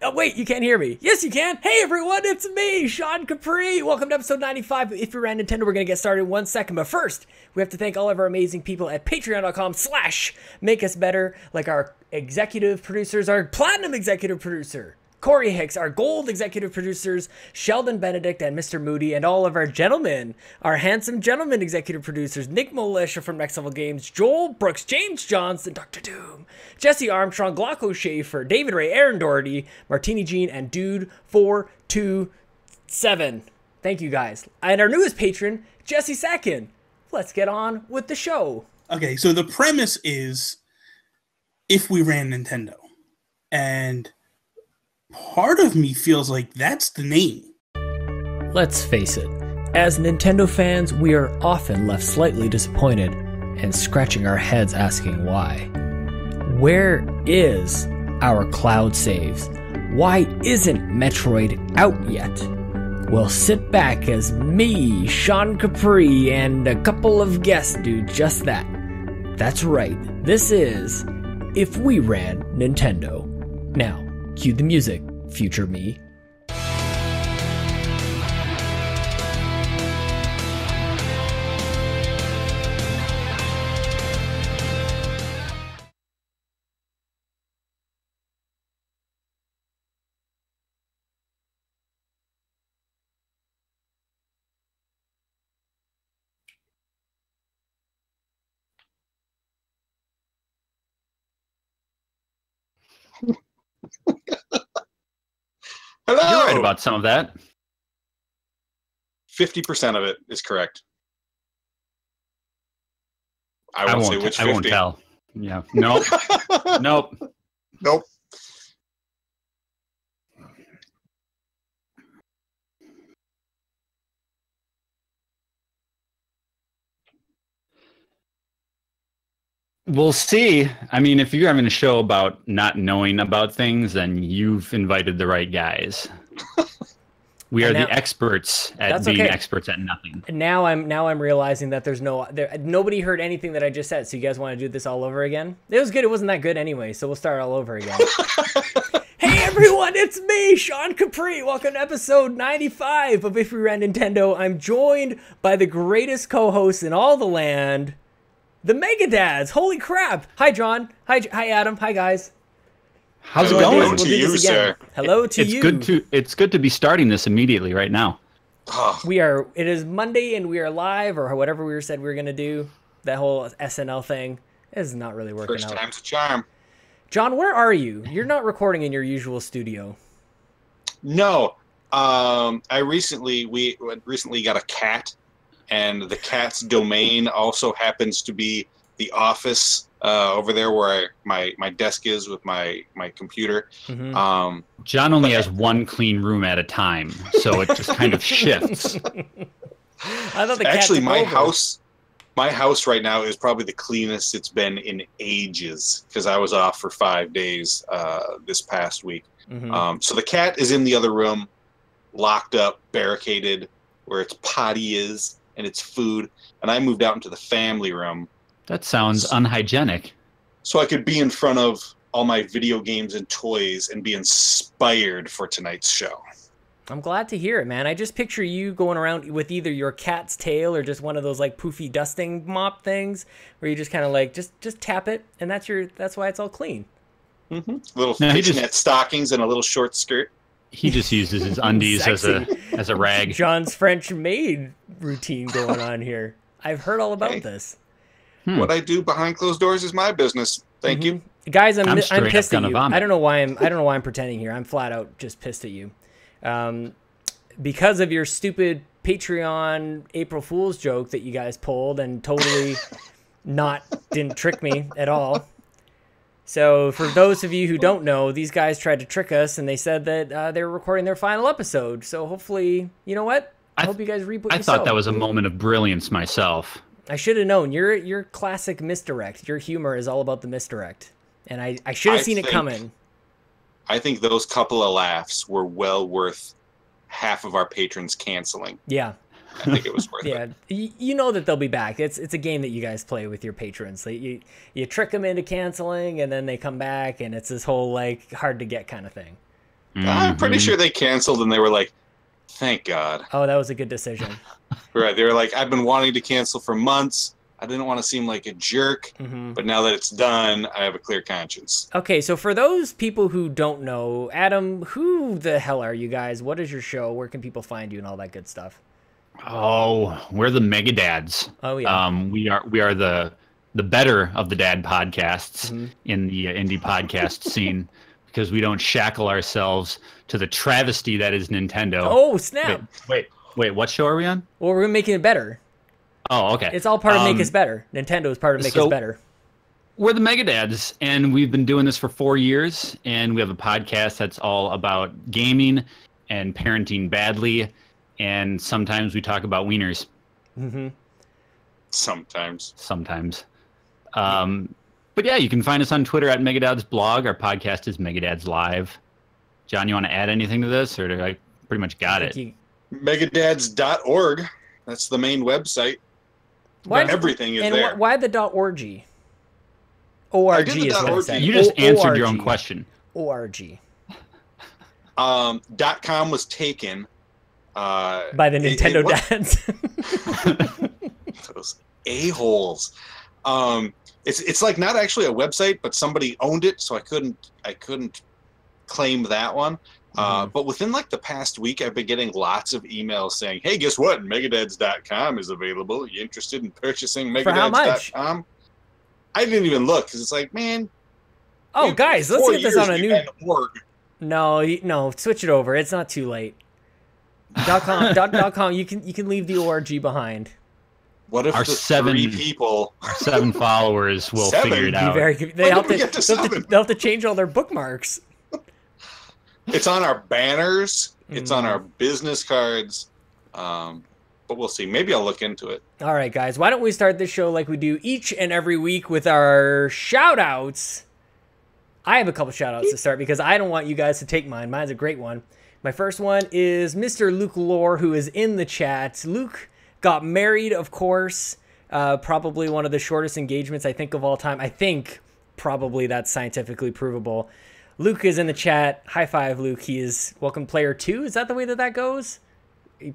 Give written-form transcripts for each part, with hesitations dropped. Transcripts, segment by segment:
Oh, wait, you can't hear me. Yes, you can. Hey, everyone, it's me, Sean Capri. Welcome to episode 95 of If You're Ran Nintendo. We're going to get started in 1 second. But first, we have to thank all of our amazing people at patreon.com/makeusbetter, like our executive producers, our platinum executive producer, Corey Hicks, our gold executive producers, Sheldon, Benedict, and Mr. Moody, and all of our gentlemen, our handsome gentlemen executive producers, Nick Milicia from Next Level Games, Joel Brooks, James Johnson, Dr. Doom, Jesse Armstrong, Glauco Shaffer, David Ray, Aaron Doherty, Martini Jean, and Dude427. Thank you guys. And our newest patron, Jesse Sakin. Let's get on with the show. Okay, so the premise is If We Ran Nintendo. And part of me feels like that's the name. Let's face it, as Nintendo fans, we are often left slightly disappointed and scratching our heads asking why. Where is our cloud saves? Why isn't Metroid out yet? Well, sit back as me, Sean Capri, and a couple of guests do just that. That's right, this is If We Ran Nintendo. Now, cue the music, future me. Hello. You're right about some of that. 50% of it is correct. I won't say which 50. I won't tell. Yeah. Nope. Nope. Nope. We'll see. I mean, if you're having a show about not knowing about things, then you've invited the right guys. We are the experts at being experts at nothing. And now I'm realizing that nobody heard anything that I just said. So you guys want to do this all over again? It was good. It wasn't that good anyway. So we'll start all over again. Hey everyone, it's me, Sean Capri. Welcome to episode 95 of If We Ran Nintendo. I'm joined by the greatest co-hosts in all the land, the Mega Dads. Holy crap! Hi John. Hi Adam. Hi guys. How's it going? Hello to you, sir. Hello to you. It's good to be starting this immediately right now. It is Monday and we are live, or whatever we said we were going to do. That whole SNL thing is not really working out. First time's a charm. John, where are you? You're not recording in your usual studio. No. We recently got a cat, and the cat's domain also happens to be the office over there where my desk is with my computer. Mm-hmm. John only has one clean room at a time, so it just kind of shifts. I thought my house right now is probably the cleanest it's been in ages because I was off for 5 days this past week. Mm-hmm. So the cat is in the other room, locked up, barricaded, where its potty is and its food, and I moved out into the family room. That sounds unhygienic. So I could be in front of all my video games and toys and be inspired for tonight's show. I'm glad to hear it, man. I just picture you going around with either your cat's tail or just one of those like poofy dusting mop things where you just kind of like just tap it, and that's why it's all clean. Mm-hmm. Little fishnet stockings and a little short skirt. He just uses his undies as a rag. John's French maid routine going on here. I've heard all about this. What I do behind closed doors is my business. Thank you, guys. I'm pissed at you. Vomit. I don't know why I'm pretending here. I'm flat out just pissed at you, because of your stupid Patreon April Fool's joke that you guys pulled and totally didn't trick me at all. So for those of you who don't know, these guys tried to trick us, and they said that they were recording their final episode. So hopefully, you know what? I hope you guys reboot. I thought that was a moment of brilliance myself. I should have known. Your classic misdirect. Your humor is all about the misdirect. And I should have seen it coming. I think those couple of laughs were well worth half of our patrons canceling. Yeah. I think it was worth it. Yeah, you know that they'll be back. It's a game that you guys play with your patrons. Like you trick them into canceling, and then they come back, and it's this whole like hard to get kind of thing. I'm pretty sure they canceled, and they were like, "Thank God." Oh, that was a good decision. Right? They were like, "I've been wanting to cancel for months. I didn't want to seem like a jerk, but now that it's done, I have a clear conscience." Okay, so for those people who don't know, Adam, who the hell are you guys? What is your show? Where can people find you and all that good stuff? Oh, we're the Mega Dads. Oh yeah. We are the better of the dad podcasts in the indie podcast scene, because we don't shackle ourselves to the travesty that is Nintendo. Oh snap! Wait, what show are we on? Well, we're making it better. Oh, okay. It's all part of Make Us Better. Nintendo is part of Make Us Better. We're the Mega Dads, and we've been doing this for 4 years, and we have a podcast that's all about gaming and parenting badly, and sometimes we talk about wieners. Sometimes. But yeah, you can find us on Twitter at Megadads Blog. Our podcast is Megadads Live. John, you want to add anything to this, or I pretty much got it? Megadads.org. That's the main website. Everything is there. Why the .org? ORG is what I said. You just answered your own question. ORG. .com was taken by the Nintendo dads. Those a-holes. It's like not actually a website, but somebody owned it, so I couldn't claim that one. But within like the past week, I've been getting lots of emails saying, "Hey, guess what? Megadads.com is available. Are you interested in purchasing Megadads.com?" I didn't even look, because it's like, man. Oh, guys, let's get this on a new. No, switch it over. It's not too late. .com. You can leave the org behind. What if our three people, our 7 followers will figure it out? They'll have to change all their bookmarks. It's on our banners. It's on our business cards. But we'll see. Maybe I'll look into it. All right, guys. Why don't we start this show like we do each and every week with our shout-outs? I have a couple shout-outs to start because I don't want you guys to take mine. Mine's a great one. My first one is Mr. Luke Lohr, who is in the chat. Luke got married, of course. Probably one of the shortest engagements, I think, of all time. I think probably that's scientifically provable. Luke is in the chat. High five, Luke. He is welcome player 2. Is that the way that goes?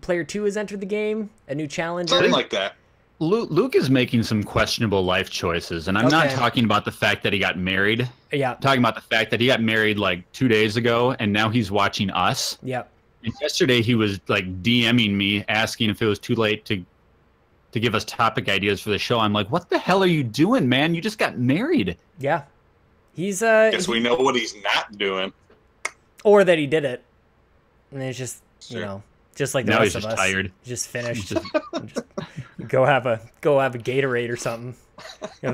Player 2 has entered the game. A new challenger. Something like that. Luke is making some questionable life choices, and I'm not talking about the fact that he got married. Yeah. I'm talking about the fact that he got married like 2 days ago, and now he's watching us. Yeah. And yesterday he was like DMing me, asking if it was too late to give us topic ideas for the show. I'm like, what the hell are you doing, man? You just got married. Yeah. He's guess we know what he's not doing. Or that he did it. And it's just, just like the rest of us. Now he's just tired. Just finished. just go have a Gatorade or something.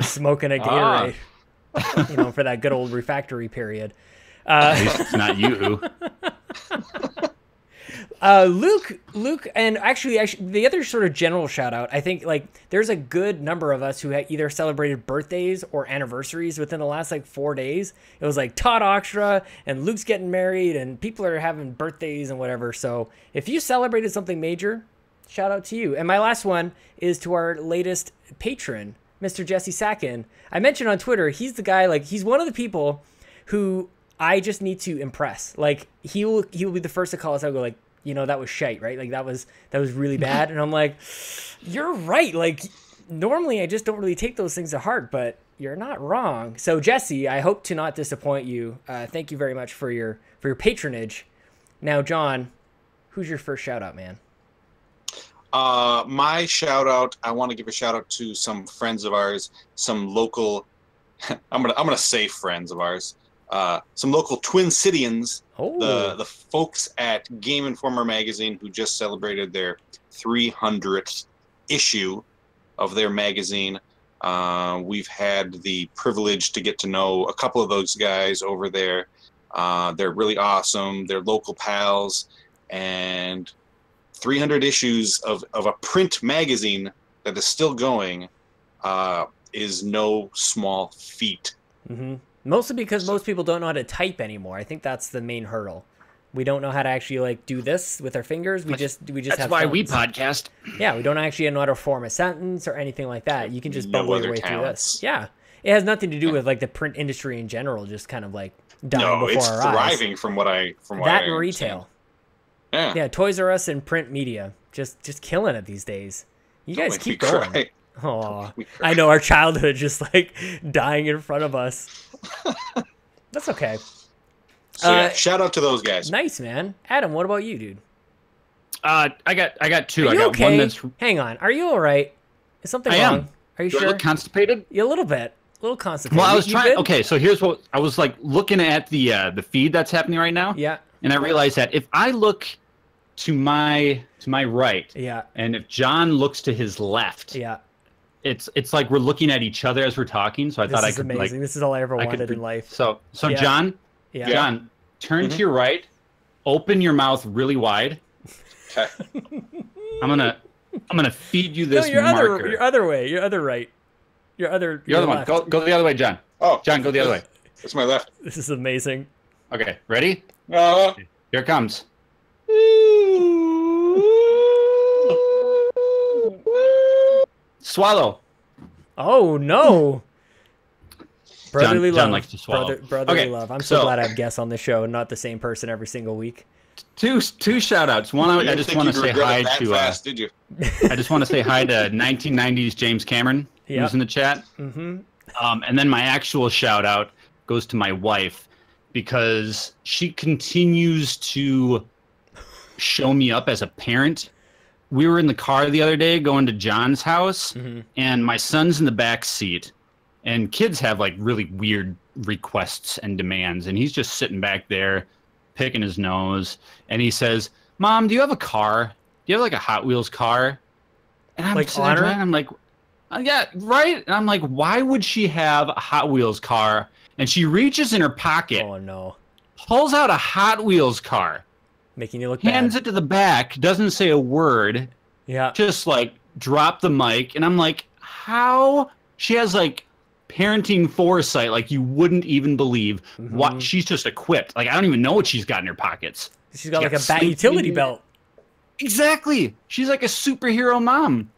Smoking a Gatorade. For that good old refractory period. At least it's not you. Luke, and actually the other sort of general shout out, I think there's a good number of us who had either celebrated birthdays or anniversaries within the last 4 days. It was like Todd Oxtra and Luke's getting married and people are having birthdays and whatever. So if you celebrated something major, shout out to you. And my last one is to our latest patron, Mr. Jesse Sacken. I mentioned on Twitter, he's the guy, he's one of the people who I just need to impress. He will be the first to call us out and go that was shite, right? That was really bad. And I'm like, you're right. Normally I just don't really take those things to heart, but you're not wrong. So Jesse, I hope to not disappoint you. Thank you very much for your patronage. Now, John, who's your first shout out, man? My shout out, I want to give a shout out to some friends of ours, some local, I'm gonna say friends of ours, some local Twin Cityans, the folks at Game Informer magazine who just celebrated their 300th issue of their magazine. We've had the privilege to get to know a couple of those guys over there. They're really awesome. They're local pals, and 300 issues of a print magazine that is still going is no small feat. Mm-hmm. Mostly because most people don't know how to type anymore. I think that's the main hurdle. We don't know how to actually do this with our fingers. We just that's have why phones. We podcast. Yeah, we don't actually know how to form a sentence or anything like that. You can just bumble your way through this. Yeah. It has nothing to do with the print industry in general, just kind of dying before it's our eyes. thriving from what I That and retail. Yeah, Toys R Us and print media, just killing it these days. You guys keep going. Oh, I know, our childhood just like dying in front of us. That's okay. So yeah, shout out to those guys. Nice, man. Adam, what about you, dude? I got two. Are you I got okay? one that's. Hang on. Are you all right? Is something wrong? Am. Are you Do I sure? look constipated? Yeah, a little bit. A little constipated. Well, I was You trying. good? Okay, so here's what I was like looking at the feed that's happening right now. Yeah. And I realized that if I look to my right, Yeah. and if John looks to his left, Yeah. it's like we're looking at each other as we're talking. So I thought I could amazing. like. this is all I ever I wanted could, in life. So Yeah. John, Yeah. John, turn to your right, open your mouth really wide. Okay. I'm gonna feed you this No, your marker. your other way. Your other right. Your other one. left. Go the other way, John. Oh, John, go the other way. It's my left. This is amazing. Okay, ready? Uh, Here it comes. Swallow. Oh no. Brotherly John love. likes to swallow. Brotherly Okay, love. I'm so so- glad I have guests on the show and not the same person every single week. Two shout outs. One, I just want to say hi to. Fast, did you? I just want to say hi to 1990s James Cameron, Yep. who's in the chat. Mm-hmm. And then my actual shout out goes to my wife because she continues to show me up as a parent. We were in the car the other day going to John's house, and my son's in the back seat. And kids have like really weird requests and demands, and he's just sitting back there picking his nose, and he says, "Mom, do you have a car? Do you have like a Hot Wheels car?" And I'm Like sitting there Honor? and I'm like, "Yeah, right." And I'm like, "Why would she have a Hot Wheels car?" And she reaches in her pocket, Oh no. pulls out a Hot Wheels car, Making you look hands bad. it to the back, doesn't say a word, Yeah. just like drop the mic. And I'm like, how? She has like parenting foresight like you wouldn't even believe. What she's just equipped. Like I don't even know what she's got in her pockets. She's got like got a bat sleep utility in- belt. Exactly. She's like a superhero mom.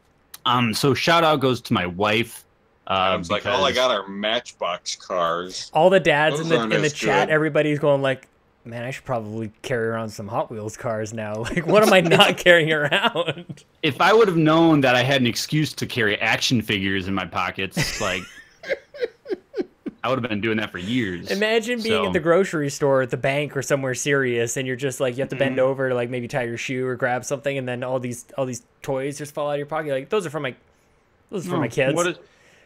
So shout out goes to my wife. I was like, because- all I got are Matchbox cars. All the dads Those in aren't the as chat, good. everybody's going like, man, I should probably carry around some Hot Wheels cars now. Like, what am I not carrying around? If I would have known that I had an excuse to carry action figures in my pockets, like I would have been doing that for years. Imagine being at the grocery store, at the bank, or somewhere serious, and you're just like, you have to bend over to like maybe tie your shoe or grab something, and then all these toys just fall out of your pocket. Like, those are for my kids.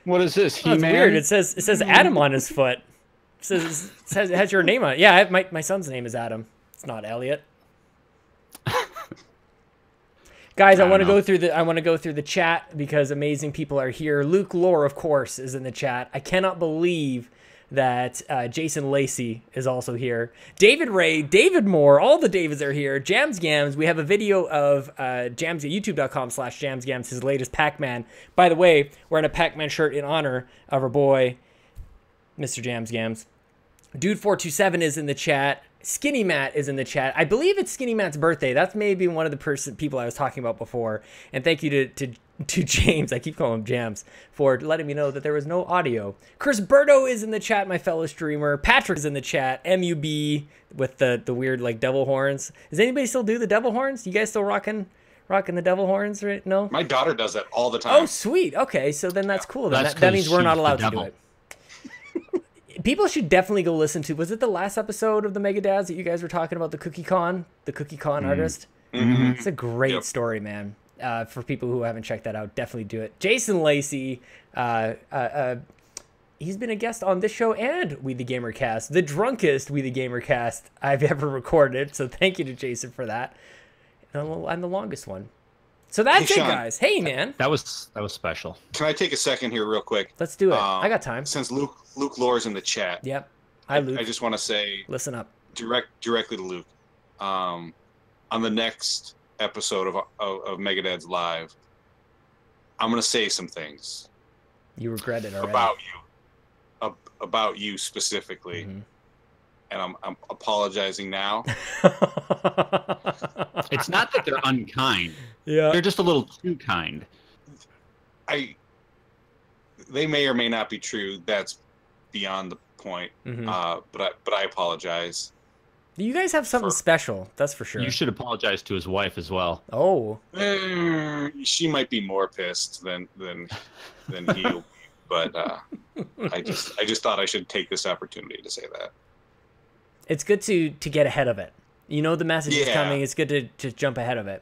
What is this? Oh, it's He-Man? weird. It says Adam on his foot. It has your name on it. Yeah, my son's name is Adam. It's not Elliot. Guys, I want to go through the chat because amazing people are here. Luke Lohr, of course, is in the chat. I cannot believe that Jason Lacey is also here. David Ray, David Moore, all the Davids are here. Jams Gams, we have a video of youtube.com/JamsGams, his latest Pac-Man. By the way, wearing a Pac-Man shirt in honor of our boy, Mr. Jams Gams. Dude427 is in the chat. Skinny Matt is in the chat. I believe it's Skinny Matt's birthday. That's maybe one of the people I was talking about before. And thank you to James, I keep calling him Jams, for letting me know that there was no audio. Chris Birdo is in the chat, my fellow streamer. Patrick is in the chat. MUB with the weird like devil horns. Does anybody still do the devil horns? You guys still rocking the devil horns, right? No? My daughter does that all the time. Oh, sweet. Okay, so then that's cool. Then That's that means 'cause we're not she's the allowed to do devil. it. People should definitely go listen to. Was it the last episode of the Mega Dads that you guys were talking about the Cookie Con artist? It's a great story, man. For people who haven't checked that out, definitely do it. Jason Lacey, he's been a guest on this show and We the Gamer Cast, the drunkest We the Gamer Cast I've ever recorded. So thank you to Jason for that. And the longest one. So that's Hey, it, Sean. guys. Hey, man. That was special. Can I take a second here real quick? Let's do it. I got time. Since Luke Lohr's in the chat, Yep. Hi, Luke. I just want to say Listen up. directly to Luke. On the next episode of Megadad's Live, I'm going to say some things You regret it already. about you specifically, and I'm apologizing now. It's not that they're unkind. Yeah. They're just a little too kind. They may or may not be true. That's beyond the point. Mhm. But I apologize. You guys have something special, that's for sure. You should apologize to his wife as well. Oh. She might be more pissed than he'll be, but I just thought I should take this opportunity to say that. It's good to get ahead of it. You know the message is Yeah. coming. It's good to jump ahead of it.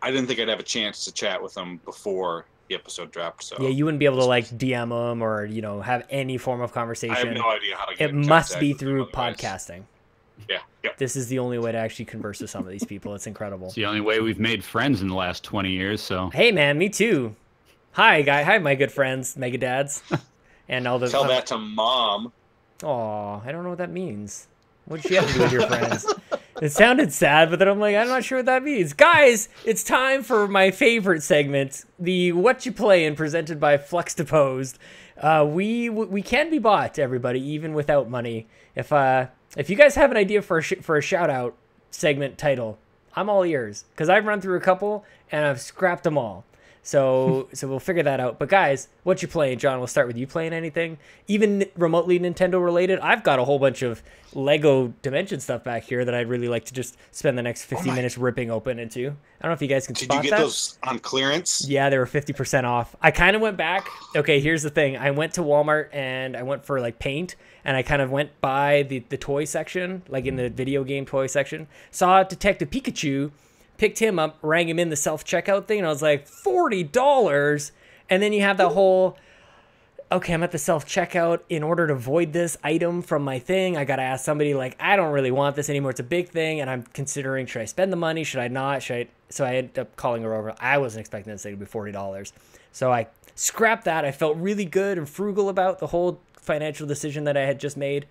I didn't think I'd have a chance to chat with him before the episode dropped. So Yeah, you wouldn't be able to like DM them or have any form of conversation. I have no idea how to get It in must contact be with him through otherwise. podcasting. Yeah. Yep. This is the only way to actually converse with some of these people. It's incredible. It's the only way we've made friends in the last 20 years. So Hey man, me too. Hi my good friends, mega dads, and all the. Tell that to Mom. Aw, I don't know what that means. What did you have to do with your friends? It sounded sad, but then I'm like, I'm not sure what that means. Guys, it's time for my favorite segment, the What You Playin', presented by Fluxtaposed. We can be bought, everybody, even without money. If you guys have an idea for a shout out segment title, I'm all ears, because I've run through a couple and I've scrapped them all. So we'll figure that out. But guys, what you playing, John? We'll start with you. Playing anything, even remotely Nintendo related? I've got a whole bunch of Lego Dimension stuff back here that I'd really like to just spend the next 50 minutes ripping open into. I don't know if you guys can Did spot you get that. those on clearance? Yeah, they were 50% off. I kind of went back. Okay, here's the thing. I went to Walmart and I went for like paint, and I kind of went by the toy section, like in the video game toy section. Saw Detective Pikachu, picked him up, rang him in the self-checkout thing, and I was like, $40? And then you have that whole, okay, I'm at the self-checkout. In order to void this item from my thing, I got to ask somebody, like, I don't really want this anymore. It's a big thing, and I'm considering, should I spend the money? Should I not? So I ended up calling her over. I wasn't expecting this thing to be $40. So I scrapped that. I felt really good and frugal about the whole financial decision that I had just made.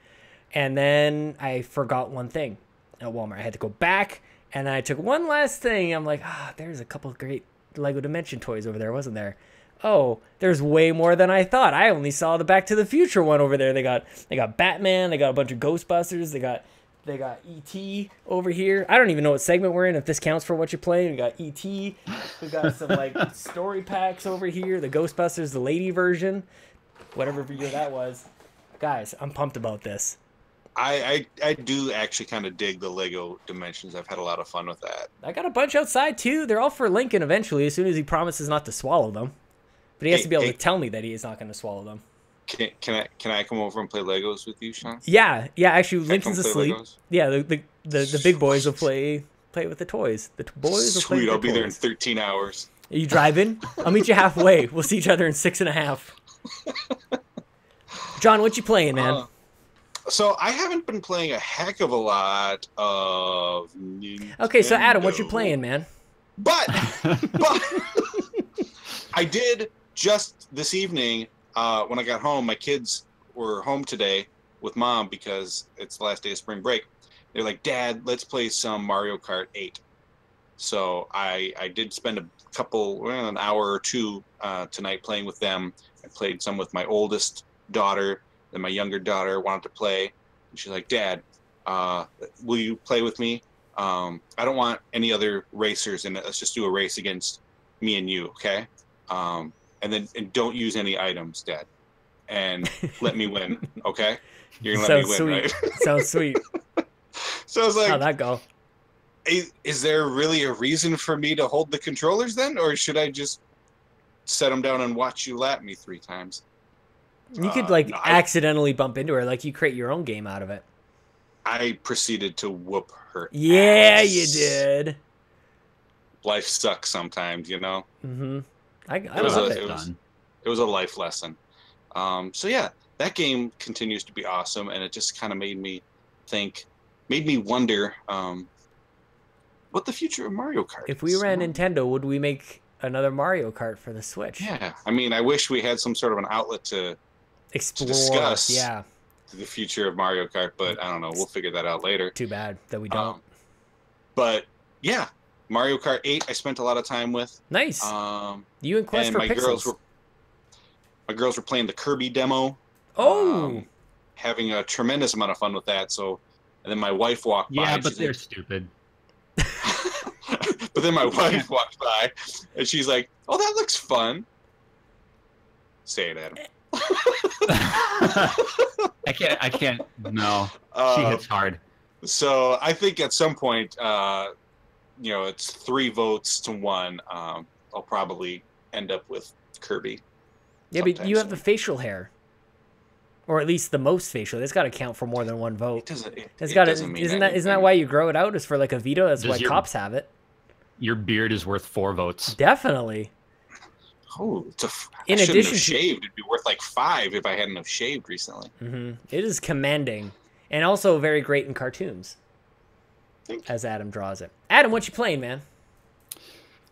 And then I forgot one thing at Walmart. I had to go back, and I took one last thing. I'm like, there's a couple of great Lego Dimension toys over there, wasn't there? Oh, there's way more than I thought. I only saw the Back to the Future one over there. They got Batman. They got a bunch of Ghostbusters. They got E.T. over here. I don't even know what segment we're in, if this counts for what you're playing. We got E.T. We got some like story packs over here. The Ghostbusters, the lady version, whatever year that was. Guys, I'm pumped about this. I do actually kind of dig the Lego Dimensions. I've had a lot of fun with that. I got a bunch outside too. They're all for Lincoln eventually, as soon as he promises not to swallow them. But he has to be able to tell me that he is not going to swallow them. Can I come over and play Legos with you, Sean? Yeah. Actually, Can I Lincoln's come play asleep. Legos? Yeah, the big boys will play with the toys. The boys will play Sweet, with I'll the be there in toys. 13 hours. Are you driving? I'll meet you halfway. We'll see each other in 6.5. John, what you playing, man? So I haven't been playing a heck of a lot of Nintendo. Okay, so Adam, what you playing, man? But I did just this evening when I got home. My kids were home today with Mom because it's the last day of spring break. They're like, Dad, let's play some Mario Kart 8. So I did spend an hour or two tonight playing with them. I played some with my oldest daughter. Then my younger daughter wanted to play. And she's like, Dad, will you play with me? I don't want any other racers in it. Let's just do a race against me and you, okay? And don't use any items, Dad. And let me win, okay? You're gonna let me win, right? Sounds sweet. So I was like, How'd that go? is there really a reason for me to hold the controllers then? Or should I just set them down and watch you lap me 3 times? You could accidentally bump into her, like you create your own game out of it. I proceeded to whoop her Yeah, ass. you did. Life sucks sometimes, you know? Mm-hmm. I It was love a- it. It was a life lesson. So yeah, that game continues to be awesome, and it just kind of made me wonder what the future of Mario Kart If we is. ran Nintendo, would we make another Mario Kart for the Switch? Yeah, I mean, I wish we had some sort of an outlet to Explore. discuss. Yeah. the future of Mario Kart, but I don't know. We'll figure that out later. Too bad that we don't. But yeah, Mario Kart 8 I spent a lot of time with. Nice. You and Quest And for my Pixels. girls were playing the Kirby demo. Oh. Having a tremendous amount of fun with that. So, and then my wife walked by. Yeah, and but she's they're like, stupid. but then my wife walked by, and she's like, "Oh, that looks fun." Say it, Adam. I can't. No, she hits hard. So I think at some point, it's 3 votes to 1. I'll probably end up with Kirby. Yeah, but you have the facial hair. Or at least the most facial. It's got to count for more than 1 vote. It doesn't. Isn't that why you grow it out? Is for like a veto? That's why cops have it. Your beard is worth 4 votes. Definitely. Oh, in I shouldn't addition have shaved. It'd be worth like 5 if I hadn't have shaved recently. It is commanding, and also very great in cartoons. As Adam draws it. Adam, what you playing, man?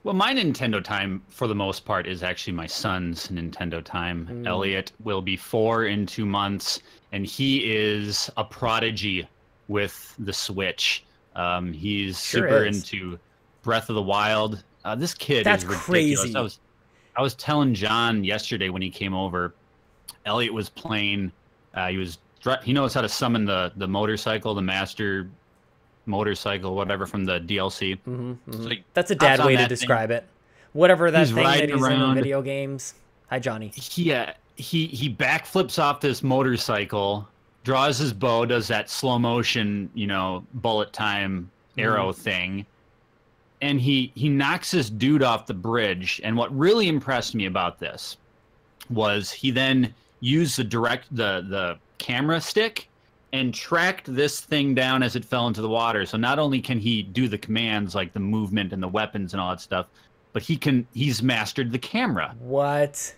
Well, my Nintendo time, for the most part, is actually my son's Nintendo time. Elliot will be 4 in 2 months, and he is a prodigy with the Switch. He's super into Breath of the Wild. This kid is ridiculous. Crazy. I was telling John yesterday when he came over, Elliot was playing. He knows how to summon the motorcycle, the master motorcycle, whatever, from the DLC. So that's a dad way to describe it. Whatever that thing that he's in the video games. Hi, Johnny. Yeah, he backflips off this motorcycle, draws his bow, does that slow motion, bullet time arrow thing, and he knocks this dude off the bridge. And what really impressed me about this was he then used the camera stick and tracked this thing down as it fell into the water. So not only can he do the commands like the movement and the weapons and all that stuff, but he's mastered the camera. What?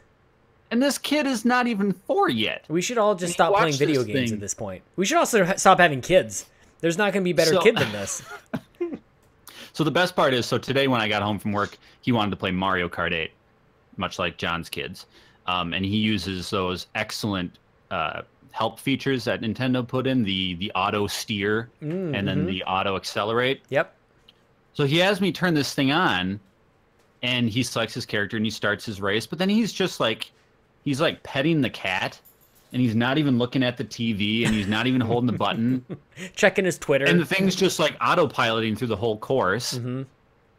And this kid is not even 4 yet. We should all just stop playing video games at this point. We should also stop having kids. There's not going to be a better kid than this. So the best part is, today when I got home from work, he wanted to play Mario Kart 8, much like John's kids. And he uses those excellent help features that Nintendo put in, the auto steer and then the auto accelerate. Yep. So he has me turn this thing on, and he selects his character and he starts his race, but then he's like petting the cat, and he's not even looking at the TV, and he's not even holding the button. Checking his Twitter. And the thing's just like autopiloting through the whole course. And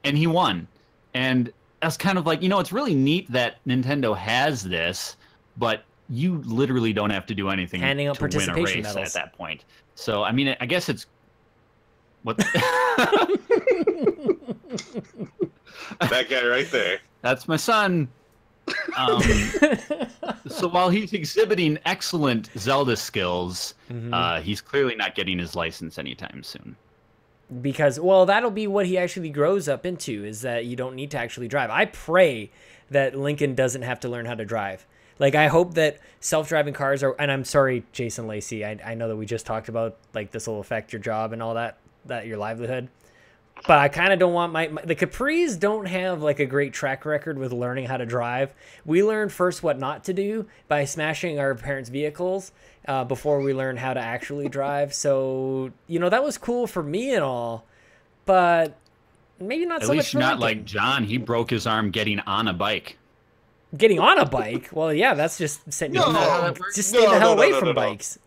he won. And that's kind of like, it's really neat that Nintendo has this, but you literally don't have to do anything handing out to win a race medals at that point. So, I mean, I guess it's... What? That guy right there. That's my son. So while he's exhibiting excellent Zelda skills, he's clearly not getting his license anytime soon. Because, that'll be what he actually grows up into, is that you don't need to actually drive. I pray that Lincoln doesn't have to learn how to drive. Like, I hope that self-driving cars are, and I'm sorry, Jason Lacey, I know that we just talked about, like, this will affect your job and all that your livelihood. But I kind of don't want the Capris don't have like a great track record with learning how to drive. We learned first what not to do by smashing our parents' vehicles before we learned how to actually drive. So, that was cool for me and all, but maybe not so much for At least you're not Lincoln. like John. He broke his arm getting on a bike. Getting on a bike? Well, yeah, that's just stay the hell away from bikes.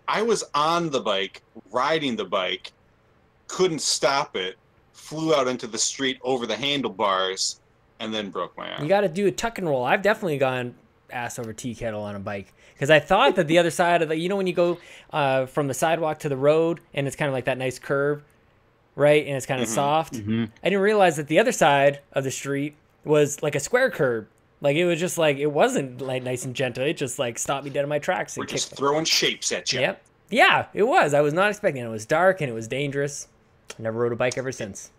I was on the bike, riding the bike, couldn't stop it, flew out into the street over the handlebars, and then broke my arm. You got to do a tuck and roll. I've definitely gone ass over tea kettle on a bike because I thought that the other side of when you go from the sidewalk to the road and it's kind of like that nice curve, right? And it's kind of soft. I didn't realize that the other side of the street was like a square curb. Like it was just like, it wasn't like nice and gentle. It just like stopped me dead in my tracks. We're just throwing shapes at you. Yep. Yeah, it was. I was not expecting it. It was dark and it was dangerous. I never rode a bike ever since.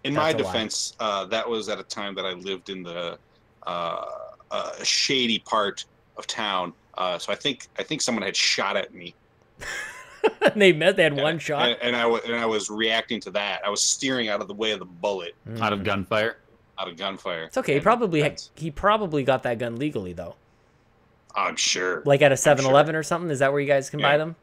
In my defense, that was at a time that I lived in the shady part of town. So I think someone had shot at me. They had one shot, and I was reacting to that. I was steering out of the way of the bullet. Out of gunfire. Out of gunfire. It's okay. He probably got that gun legally though. I'm sure. Like at a 7-Eleven or something. Is that where you guys can buy them?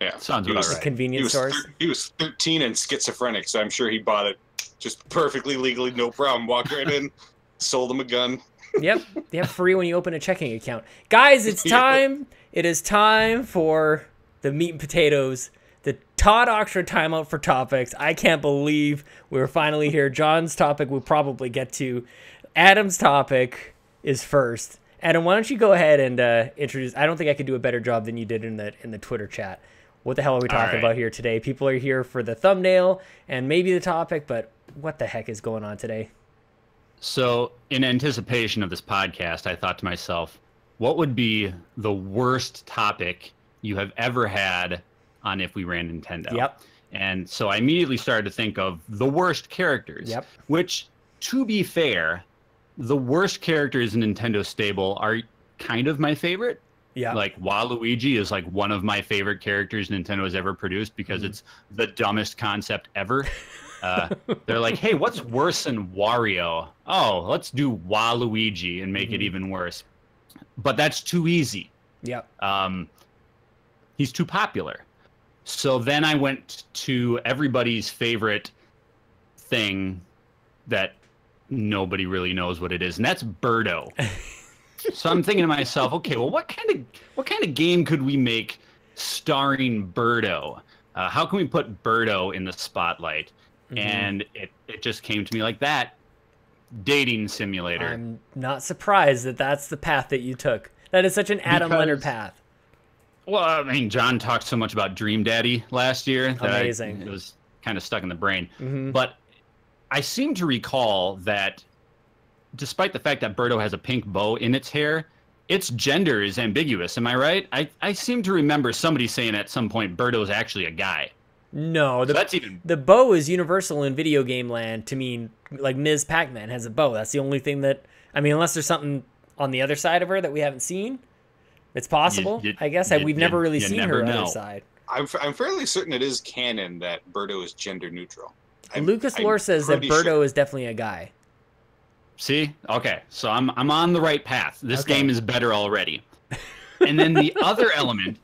Yeah, sounds about right. Convenience stores. He was 13 and schizophrenic, so I'm sure he bought it just perfectly legally, no problem. Walked right in, sold him a gun. Yep, free when you open a checking account. Guys, it's time. It is time for the meat and potatoes. The Todd Oxford timeout for topics. I can't believe we're finally here. John's topic we'll probably get to. Adam's topic is first. Adam, why don't you go ahead and introduce? I don't think I could do a better job than you did in the Twitter chat. What the hell are we talking about here today? People are here for the thumbnail and maybe the topic, but what the heck is going on today? So, in anticipation of this podcast, I thought to myself, what would be the worst topic you have ever had on If We Ran Nintendo? Yep. And so I immediately started to think of the worst characters. Yep. Which, to be fair, the worst characters in Nintendo stable are kind of my favorite. Yeah. Like Waluigi is like one of my favorite characters Nintendo has ever produced because it's the dumbest concept ever. They're like, hey, what's worse than Wario? Oh, let's do Waluigi and make it even worse. But that's too easy. Yep. He's too popular. So then I went to everybody's favorite thing that nobody really knows what it is, and that's Birdo. So I'm thinking to myself, okay, well, what kind of game could we make starring Birdo? How can we put Birdo in the spotlight? And it just came to me like that. Dating simulator. I'm not surprised that that's the path that you took. That is such an Adam Leonard path. Well, I mean, John talked so much about Dream Daddy last year that Amazing. it was kind of stuck in the brain. But I seem to recall that despite the fact that Birdo has a pink bow in its hair, its gender is ambiguous. Am I right? I seem to remember somebody saying at some point Birdo is actually a guy. No, the bow is universal in video game land to mean like Ms. Pac-Man has a bow. That's the only thing that, I mean, unless there's something on the other side of her that we haven't seen, it's possible. I guess we've never really seen her other side. I'm fairly certain it is canon that Birdo is gender neutral. Lucas Lohr says that Birdo is definitely a guy. See? Okay, so I'm on the right path. This game is better already. And then the other element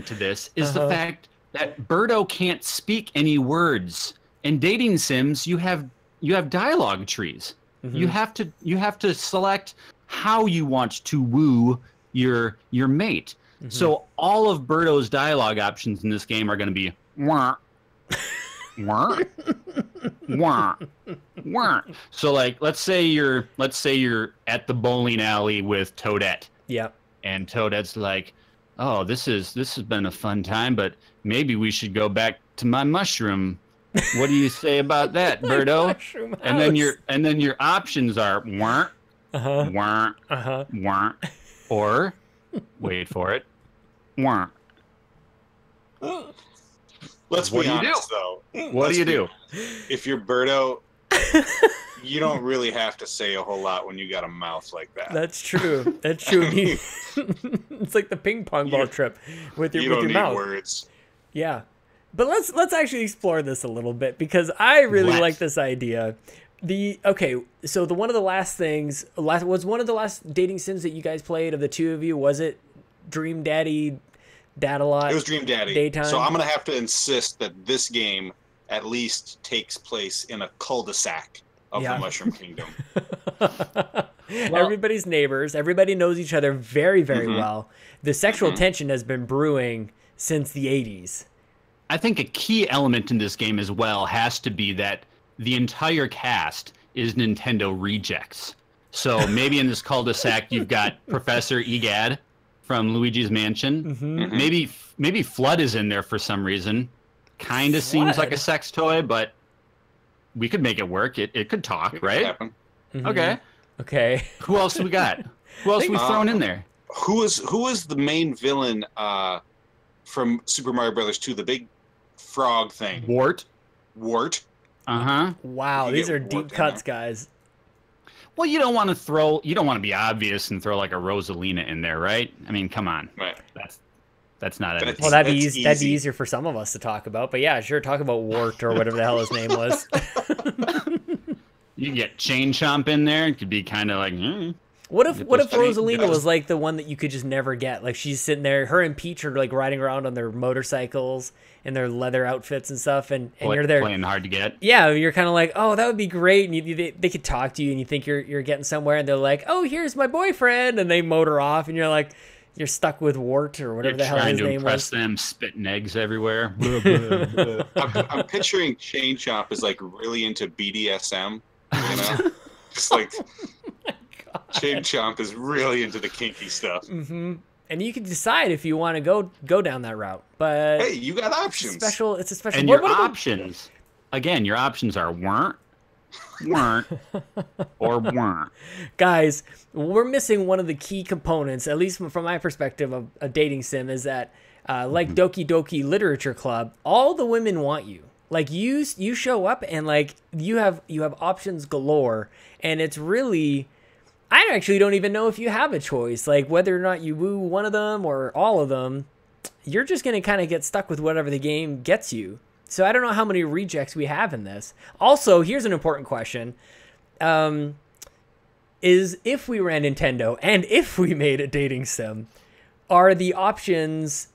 to this is the fact that Birdo can't speak any words. In dating sims, you have dialogue trees. You have to select how you want to woo your mate. So all of Birdo's dialogue options in this game are going to be wah, wah, wah, wah. So like let's say you're at the bowling alley with Toadette. Yep. And Toadette's like, "Oh, this has been a fun time, but maybe we should go back to my mushroom. What do you say about that, Birdo?" And then your options are wah, wah, wah, or wait for it, wah. Let's be honest, though. What do you do? If you're Birdo, you don't really have to say a whole lot when you got a mouth like that. That's true. That's true. It's like the ping pong ball trip with your mouth. You don't need words. Yeah. But let's actually explore this a little bit because I really like this idea. So one of the last dating sims that you guys played of the two of you, was it Dream Daddy Dadalot? It was Dream Daddy. Daytime? So I'm going to have to insist that this game at least takes place in a cul-de-sac of the Mushroom Kingdom. Everybody's neighbors. Everybody knows each other very, very well. The sexual tension has been brewing since the 80s. I think a key element in this game as well has to be that the entire cast is Nintendo rejects. So maybe in this cul-de-sac you've got Professor Egad from Luigi's Mansion. Maybe Flood is in there for some reason. Kind of seems like a sex toy, but we could make it work. It could talk, right? Okay. Who else we got? Who else we thrown in there? Who is the main villain from Super Mario Brothers 2? The big frog thing. Wart. Wow, these are deep cuts, guys. Well, you don't want to be obvious and throw like a Rosalina in there, right? I mean, come on. Right. That's not it. Well, that'd be easier for some of us to talk about. But yeah, sure, talk about Wart or whatever the hell his name was. You get Chain Chomp in there. It could be kind of like. What if Rosalina was like the one that you could just never get? Like she's sitting there, her and Peach are like riding around on their motorcycles in their leather outfits and stuff, and you're there playing hard to get. Yeah, you're kind of like, oh, that would be great, and they could talk to you, and you think you're getting somewhere, and they're like, oh, here's my boyfriend, and they motor off, and you're like, you're stuck with Wart or whatever the hell his name was. Trying to impress them, spitting eggs everywhere. I'm picturing Chain Chomp is like really into BDSM, you know, just like. Oh my God. Chain Chomp is really into the kinky stuff. Mm-hmm. And you can decide if you want to go down that route. But hey, you got options. It's a special. And your options, again, your options are weren't, or weren't. Guys, we're missing one of the key components, at least from my perspective of a dating sim, is that like Doki Doki Literature Club, all the women want you. Like you show up and like you have options galore, and it's really, I actually don't even know if you have a choice, like whether or not you woo one of them or all of them. You're just gonna kind of get stuck with whatever the game gets you. So I don't know how many rejects we have in this. Also, here's an important question: is if we ran Nintendo and if we made a dating sim, are the options?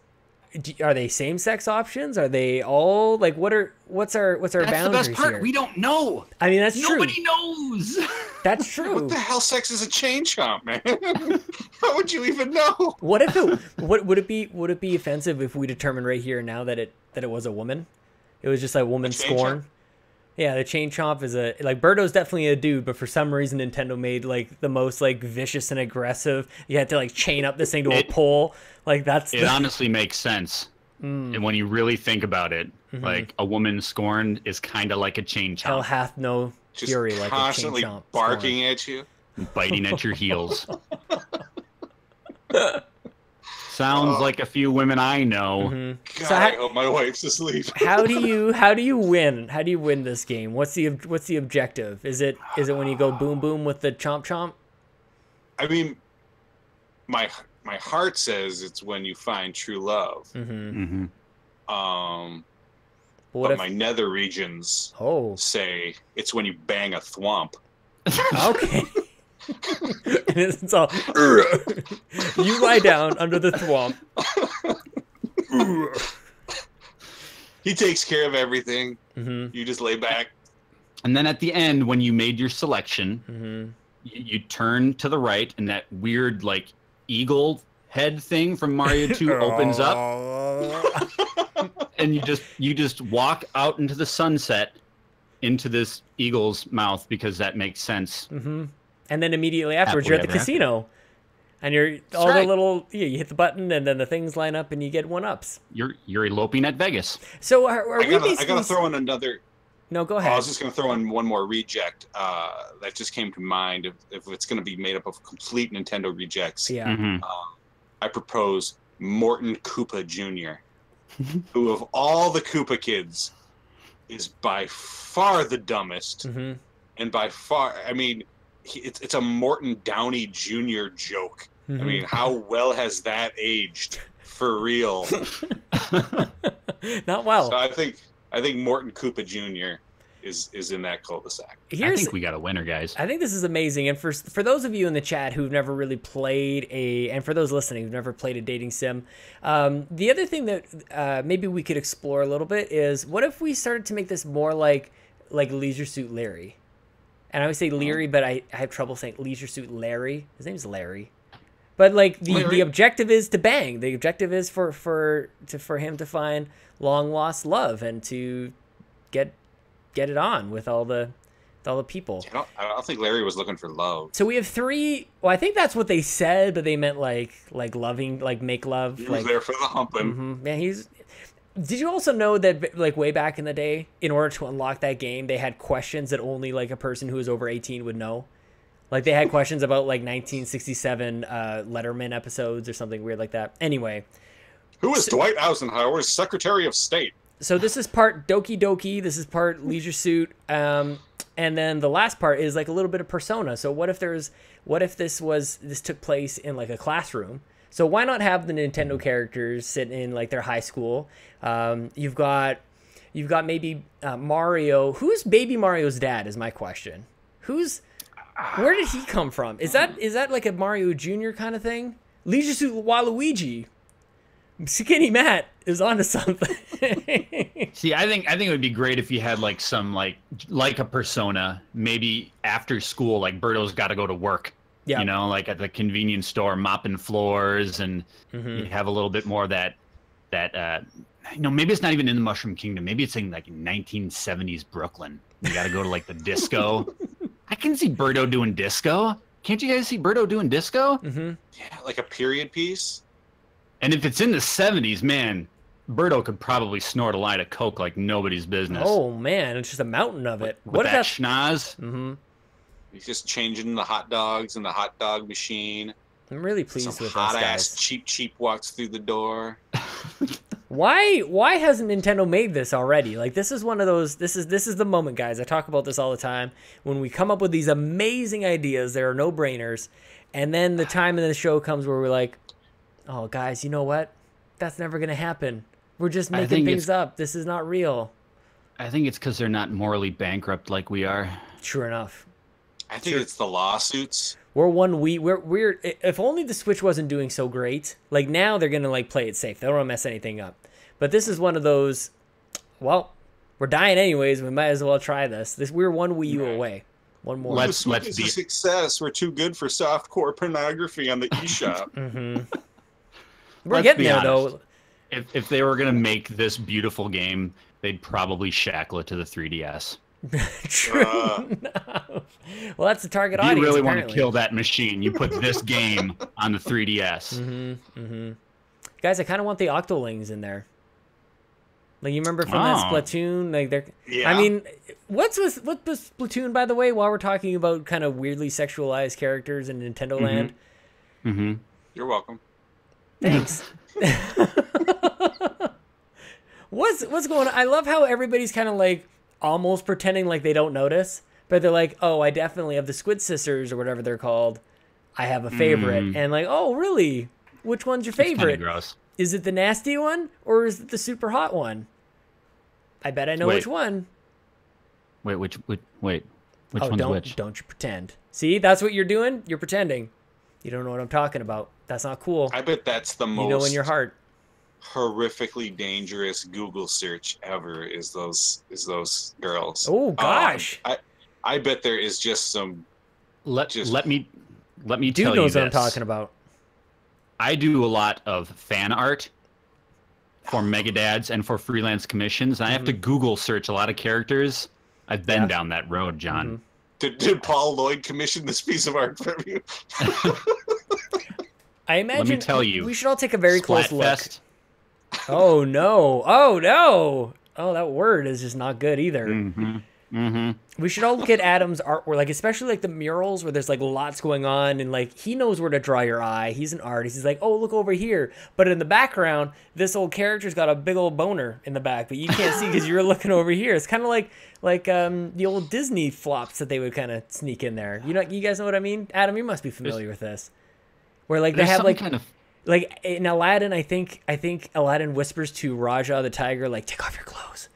Are they same-sex options? Are they all like what's our boundaries here? That's the best part. We don't know. I mean, that's true. Nobody knows. That's true. What the hell sex is a chain chomp, man? How would you even know? What if it would it be offensive if we determined right here now that it was a woman? It was just like woman scorn. Chomp? Yeah, the chain chomp is like Birdo's definitely a dude, but for some reason Nintendo made like the most like vicious and aggressive. You had to like chain up this thing to a pole. Like it honestly makes sense. And when you really think about it, like a woman scorned is kind of like a chain chomp. Hell hath no fury like a chain constantly chomp. barking at you, biting at your heels. Sounds like a few women I know. God, so I hope my wife's asleep. How do you win? How do you win this game? What's the objective? Is it when you go boom boom with the chomp chomp? I mean, my heart says it's when you find true love. But my nether regions say it's when you bang a thwomp. Okay. And it's all you lie down under the thwomp. He takes care of everything. You just lay back. And then at the end, when you made your selection, you turn to the right, and that weird like eagle head thing from Mario 2 opens up, and you just walk out into the sunset, into this eagle's mouth, because that makes sense. And then immediately afterwards, you're at the casino, and you hit the button, and then the things line up, and you get 1-ups. You're eloping at Vegas. So I gotta throw in another. No, go ahead. I was just gonna throw in one more reject that just came to mind. If it's gonna be made up of complete Nintendo rejects, I propose Morton Koopa Jr., who of all the Koopa kids is by far the dumbest, and by far, I mean. It's a Morton Downey Jr. joke. I mean, how well has that aged for real? Not well. So I think Morton Koopa Jr. is in that cul-de-sac. I think we got a winner, guys. I think this is amazing. And for those of you in the chat who've never really played and for those listening who've never played a dating sim, the other thing that maybe we could explore a little bit is what if we started to make this more like Leisure Suit Larry? And I always say Leary, but I have trouble saying Leisure Suit Larry. His name's Larry. But like the objective is to bang. The objective is for him to find long lost love and to get it on with all the people. I don't think Larry was looking for love. So we have 3. Well, I think that's what they said, but they meant like loving, like make love. He was there for the humping. Yeah, Did you also know that, like, way back in the day, in order to unlock that game, they had questions that only, like, a person who was over 18 would know? Like, they had questions about, like, 1967 Letterman episodes or something weird like that. Anyway. Who is Dwight Eisenhower's Secretary of State? So this is part Doki Doki. This is part Leisure Suit. And then the last part is, like, a little bit of Persona. So what if this took place in, like, a classroom? So why not have the Nintendo characters sit in like their high school? You've got maybe Mario. Who's Baby Mario's dad? Is my question. Where did he come from? Is that like a Mario Jr. kind of thing? Leisure Suit Waluigi. Skinny Matt is onto something. See, I think it would be great if you had like some like a Persona. Maybe after school, like Birdo's got to go to work. Yeah. You know, like at the convenience store, mopping floors, and you have a little bit more of that maybe it's not even in the Mushroom Kingdom. Maybe it's in like 1970s Brooklyn. You got to go to like the disco. I can see Birdo doing disco. Can't you guys see Birdo doing disco? Mm-hmm. Yeah, like a period piece. And if it's in the 70s, man, Birdo could probably snort a line of coke like nobody's business. Oh man, it's just a mountain of it. With that schnoz. Mm-hmm. He's just changing the hot dogs in the hot dog machine. I'm really pleased Some with hot this, ass guys. cheap walks through the door. Why hasn't Nintendo made this already? Like, this is one of those. This is the moment, guys. I talk about this all the time. When we come up with these amazing ideas, there are no brainers, and then the time in the show comes where we're like, "Oh, guys, you know what? That's never gonna happen. We're just making things up. This is not real." I think it's because they're not morally bankrupt like we are. Sure enough. I think it's the lawsuits. We're if only the Switch wasn't doing so great. Like, now they're gonna like play it safe. They don't want to mess anything up. But this is one of those. Well, we're dying anyways. We might as well try this. We're one Wii U away. One more. Let's be a success. We're too good for softcore pornography on the eShop. Mm-hmm. We're getting there though. If they were gonna make this beautiful game, they'd probably shackle it to the 3DS. True. No. Well, that's the target audience. You really apparently. want to kill that machine? You put this game on the 3DS. Mm-hmm. Mm-hmm. Guys, I kind of want the Octolings in there. Like, you remember from that Splatoon? Like, they're. Yeah. I mean, what was Splatoon, by the way? While we're talking about kind of weirdly sexualized characters in Nintendo Land. Mm-hmm. You're welcome. Thanks. What's going on? I love how everybody's kind of like almost pretending like they don't notice, but they're like, "Oh, I definitely have the Squid Sisters or whatever they're called. I have a favorite," and like, "Oh, really? Which one's your favorite? Gross. Is it the nasty one or is it the super hot one? I bet I know which one." Which one's which? Don't you pretend. See, that's what you're doing. You're pretending. You don't know what I'm talking about. That's not cool. I bet that's the most. You know in your heart. Horrifically dangerous Google search ever is those girls. Oh gosh. I bet there is just some. Let me Dude tell you this. Dude knows what I'm talking about. I do a lot of fan art for Megadads and for freelance commissions, and I have to Google search a lot of characters. I've been down that road, John. Did Paul Lloyd commission this piece of art from you? I imagine. Let me tell you, we should all take a very close look. Splatfest. Oh no! Oh no! Oh, that word is just not good either. Mm-hmm. Mm-hmm. We should all look at Adam's artwork, like especially like the murals where there's like lots going on, and like he knows where to draw your eye. He's an artist. He's like, oh, look over here. But in the background, this old character's got a big old boner in the back, but you can't see because you're looking over here. It's kind of like the old Disney flops that they would kind of sneak in there. You guys know what I mean? Adam, you must be familiar with this. Where like they have like kind of. Like in Aladdin, I think Aladdin whispers to Raja the tiger, like, take off your clothes.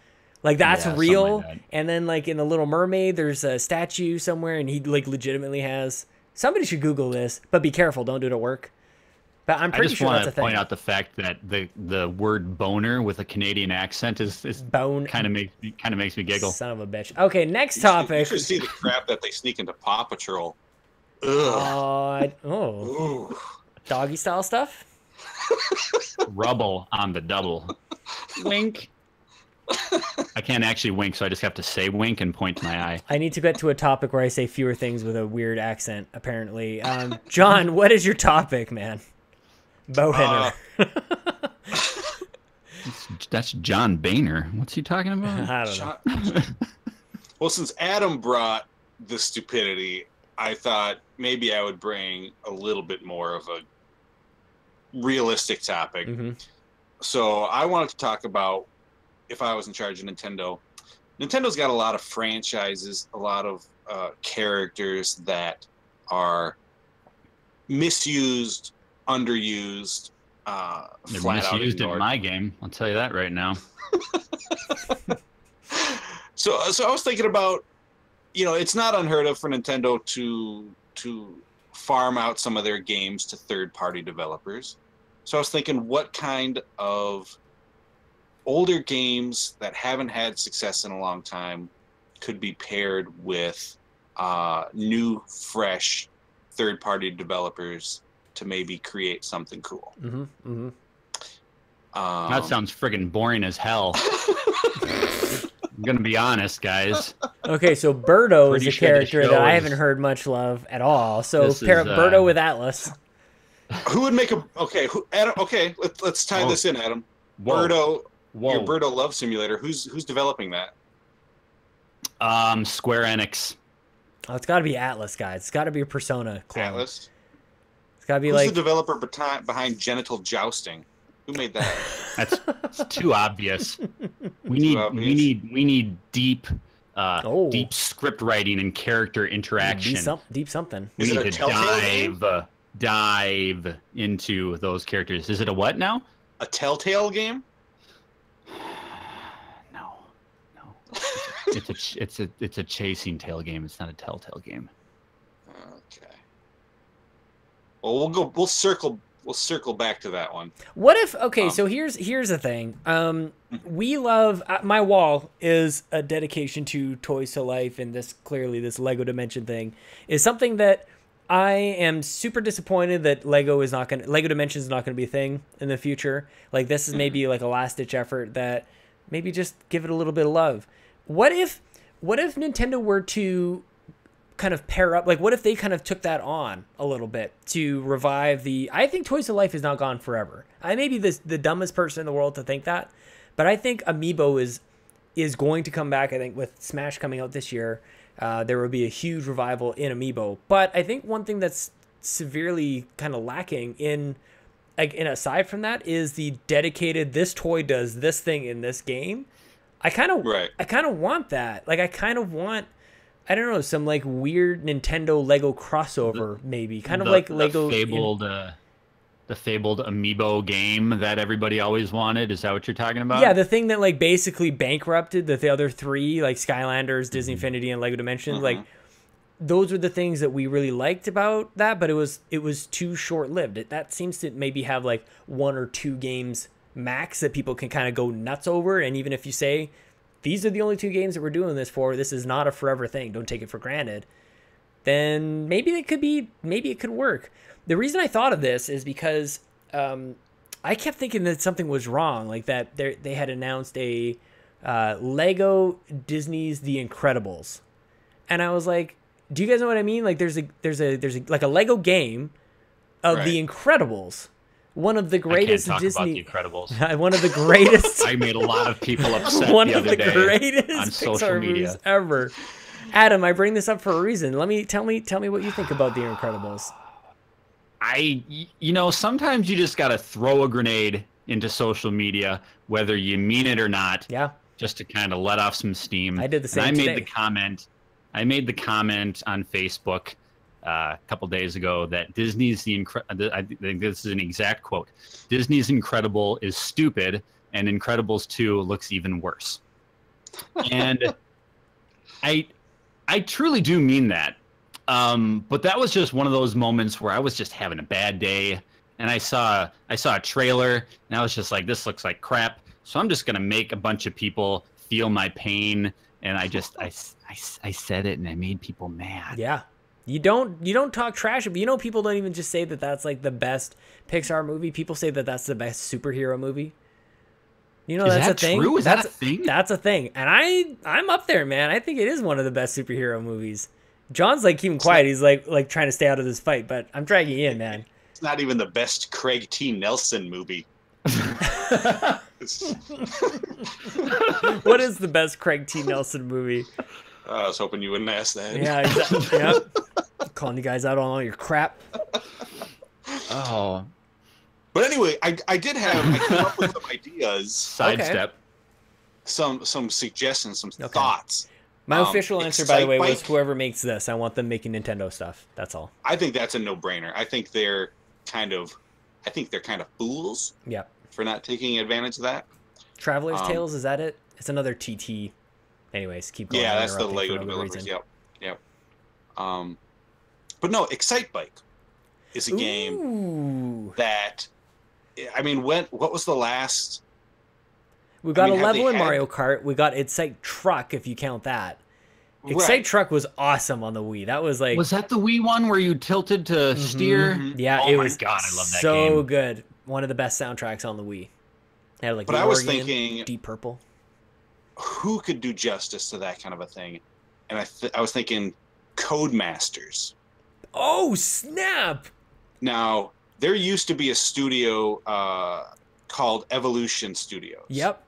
Like that's real. Like that. And then like in The Little Mermaid, there's a statue somewhere, and he like legitimately has. Somebody should Google this, but be careful, don't do it at work. But I'm pretty sure that's a thing. I just want to point out the fact that the word boner with a Canadian accent is kind of makes me giggle. Son of a bitch. Okay, next topic. You should see the crap that they sneak into Paw Patrol. Ugh. Doggy style stuff? Rubble on the double. Wink. I can't actually wink, so I just have to say wink and point to my eye. I need to get to a topic where I say fewer things with a weird accent, apparently. John, what is your topic, man? Bowhitter. That's John Boehner. What's he talking about? I don't know. Well, since Adam brought the stupidity, I thought maybe I would bring a little bit more of a realistic topic. Mm-hmm. So I wanted to talk about if I was in charge of Nintendo. Nintendo's got a lot of franchises, a lot of characters that are misused, underused, They're flat misused out in my game. I'll tell you that right now. So I was thinking about, it's not unheard of for Nintendo to farm out some of their games to third-party developers. So I was thinking, what kind of older games that haven't had success in a long time could be paired with new, fresh third-party developers to maybe create something cool. Mm-hmm, mm-hmm. That sounds friggin' boring as hell. I'm gonna be honest, guys. Okay, so Birdo is Pretty a sure the character show that I is- haven't heard much love at all. So This pair is, up Birdo with Atlas. Who would make a Adam? Okay, let's tie Whoa. this in, Adam. Whoa. Birdo, Whoa. your Birdo Love Simulator. Who's developing that? Square Enix. Oh, it's got to be Atlas, guys. It's got to be a Persona clone. Atlas. It's got to be Who's like the developer behind Genital Jousting? Who made that? That's too obvious. We need deep deep script writing and character interaction. Deep something. Is We it need a to Telltale dive into those characters. Is it a what now? A Telltale game? No. It's a chasing tail game. It's not a Telltale game. Okay. Well, we'll circle back to that one. What if? Okay, so here's the thing. We love my wall is a dedication to Toys to Life, and this Lego Dimension thing is something that I am super disappointed that Lego Dimension is not going to be a thing in the future. Like, this is maybe like a last ditch effort that maybe just give it a little bit of love. What if Nintendo were to kind of pair up, like what if they kind of took that on a little bit to revive I think Toys to Life is not gone forever. I may be the dumbest person in the world to think that, but I think Amiibo is going to come back. I think with Smash coming out this year, there will be a huge revival in Amiibo. But I think one thing that's severely kind of lacking in aside from that is the dedicated, this toy does this thing in this game. I kind of want that. Like, I kind of want, I don't know, some like weird Nintendo Lego crossover, maybe kind of like Lego. The fabled Amiibo game that everybody always wanted. Is that what you're talking about? Yeah, the thing that like basically bankrupted the other three, like Skylanders, Disney Infinity, and Lego Dimensions. Like, those are the things that we really liked about that, but it was too short lived. That seems to maybe have like 1 or 2 games max that people can kind of go nuts over. And even if you say these are the only 2 games that we're doing this for, this is not a forever thing, don't take it for granted, then maybe it could work. The reason I thought of this is because I kept thinking that something was wrong, like that they had announced a Lego Disney's The Incredibles, and I was like, do you guys know what I mean? Like, there's a like a Lego game of The Incredibles. One of the greatest I can't talk Disney. about The Incredibles. One of the greatest. I made a lot of people upset One the of other the day greatest on social Pixar media movies ever. Adam, I bring this up for a reason. Tell me what you think about The Incredibles. Sometimes you just gotta throw a grenade into social media, whether you mean it or not. Yeah. Just to kind of let off some steam. I did the same. And I made the comment on Facebook a couple days ago that Disney's I think this is an exact quote. Disney's Incredible is stupid, and Incredibles 2 looks even worse. And I truly do mean that. But that was just one of those moments where I was just having a bad day, and I saw a trailer, and I was just like, this looks like crap. So I'm just gonna make a bunch of people feel my pain, and I said it, and I made people mad. Yeah. You don't talk trash, but people don't even just say that that's like the best Pixar movie. People say that that's the best superhero movie. Is that's that a thing. True? Is that a thing? That's a thing, and I'm up there, man. I think it is one of the best superhero movies. John's like keeping quiet. He's like trying to stay out of this fight, but I'm dragging you in, man. It's not even the best Craig T. Nelson movie. What is the best Craig T. Nelson movie? I was hoping you wouldn't ask that. Yeah, exactly. Yep. Calling you guys out on all your crap. Oh. But anyway, I came up with some ideas. Sidestep. Some suggestions, some thoughts. My official answer, by the way, was whoever makes this, I want them making Nintendo stuff. That's all. I think that's a no-brainer. I think they're kind of fools. Yeah. For not taking advantage of that. Traveler's Tales, is that it? It's another TT. Anyways, keep going. Yeah, that's the Lego developers. Yep. But no, Excite Bike is a game that, what was the last? We got a level in Mario Kart. We got Excite Truck, if you count that. Excite Truck was awesome on the Wii. That was like... Was that the Wii one where you tilted to steer? Mm-hmm. Yeah, oh it my was God, I love that game. So good. One of the best soundtracks on the Wii. It had like but I was thinking... Deep Purple. who could do justice to that kind of a thing? And I was thinking Codemasters. Oh, snap! Now, there used to be a studio called Evolution Studios. Yep.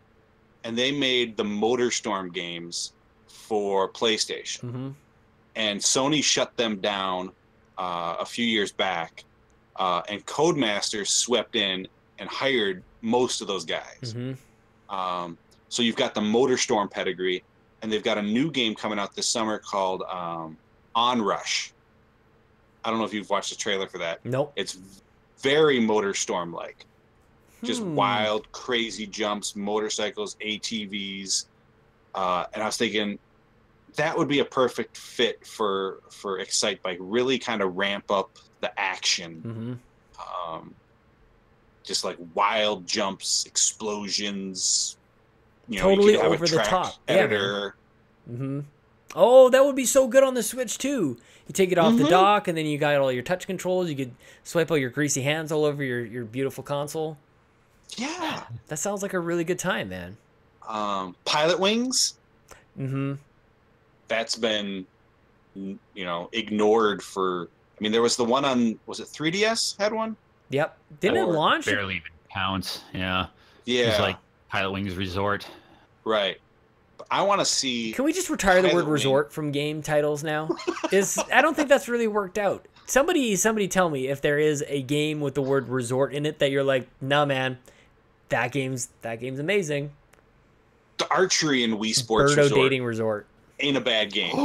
And they made the MotorStorm games for PlayStation. Mm-hmm. And Sony shut them down a few years back. And Codemasters swept in and hired most of those guys. Mm-hmm. So you've got the MotorStorm pedigree, and they've got a new game coming out this summer called Onrush. I don't know if you've watched the trailer for that. Nope. It's very MotorStorm-like. Just wild, crazy jumps, motorcycles, ATVs. And I was thinking that would be a perfect fit for Excitebike. Really kind of ramp up the action. Mm-hmm. Just like wild jumps, explosions. Totally you could have over a track the top editor. Yeah, mm-hmm. Oh, that would be so good on the Switch too. You take it off the dock, and then you got all your touch controls. You could swipe all your greasy hands all over your beautiful console. Yeah, that sounds like a really good time, man. Pilot Wings. Mm-hmm. That's been, ignored for. I mean, there was the one on. Was it 3DS? Had one. Yep. Didn't it launch? Barely even counts. Yeah. Yeah. It's like Pilot Wings Resort. Right. But I want to see. Can we just retire the word resort from game titles now? I don't think that's really worked out. Somebody tell me if there is a game with the word resort in it that you're like, no, man, that game's amazing. The archery in Wii Sports Birdo dating resort ain't a bad game.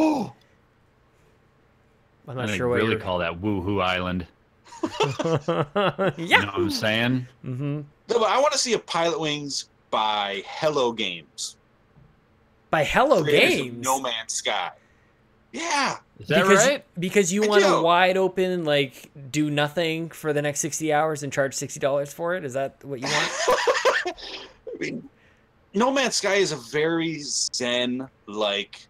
I'm not sure what really call that Woohoo Island. Yeah. You know what I'm saying? Mm-hmm. No, but I want to see a Pilot Wings by Hello Games. By Hello Creators Games? of No Man's Sky. Yeah. Is that right? Because you want to wide open, like, do nothing for the next 60 hours and charge $60 for it? Is that what you want? I mean, No Man's Sky is a very zen-like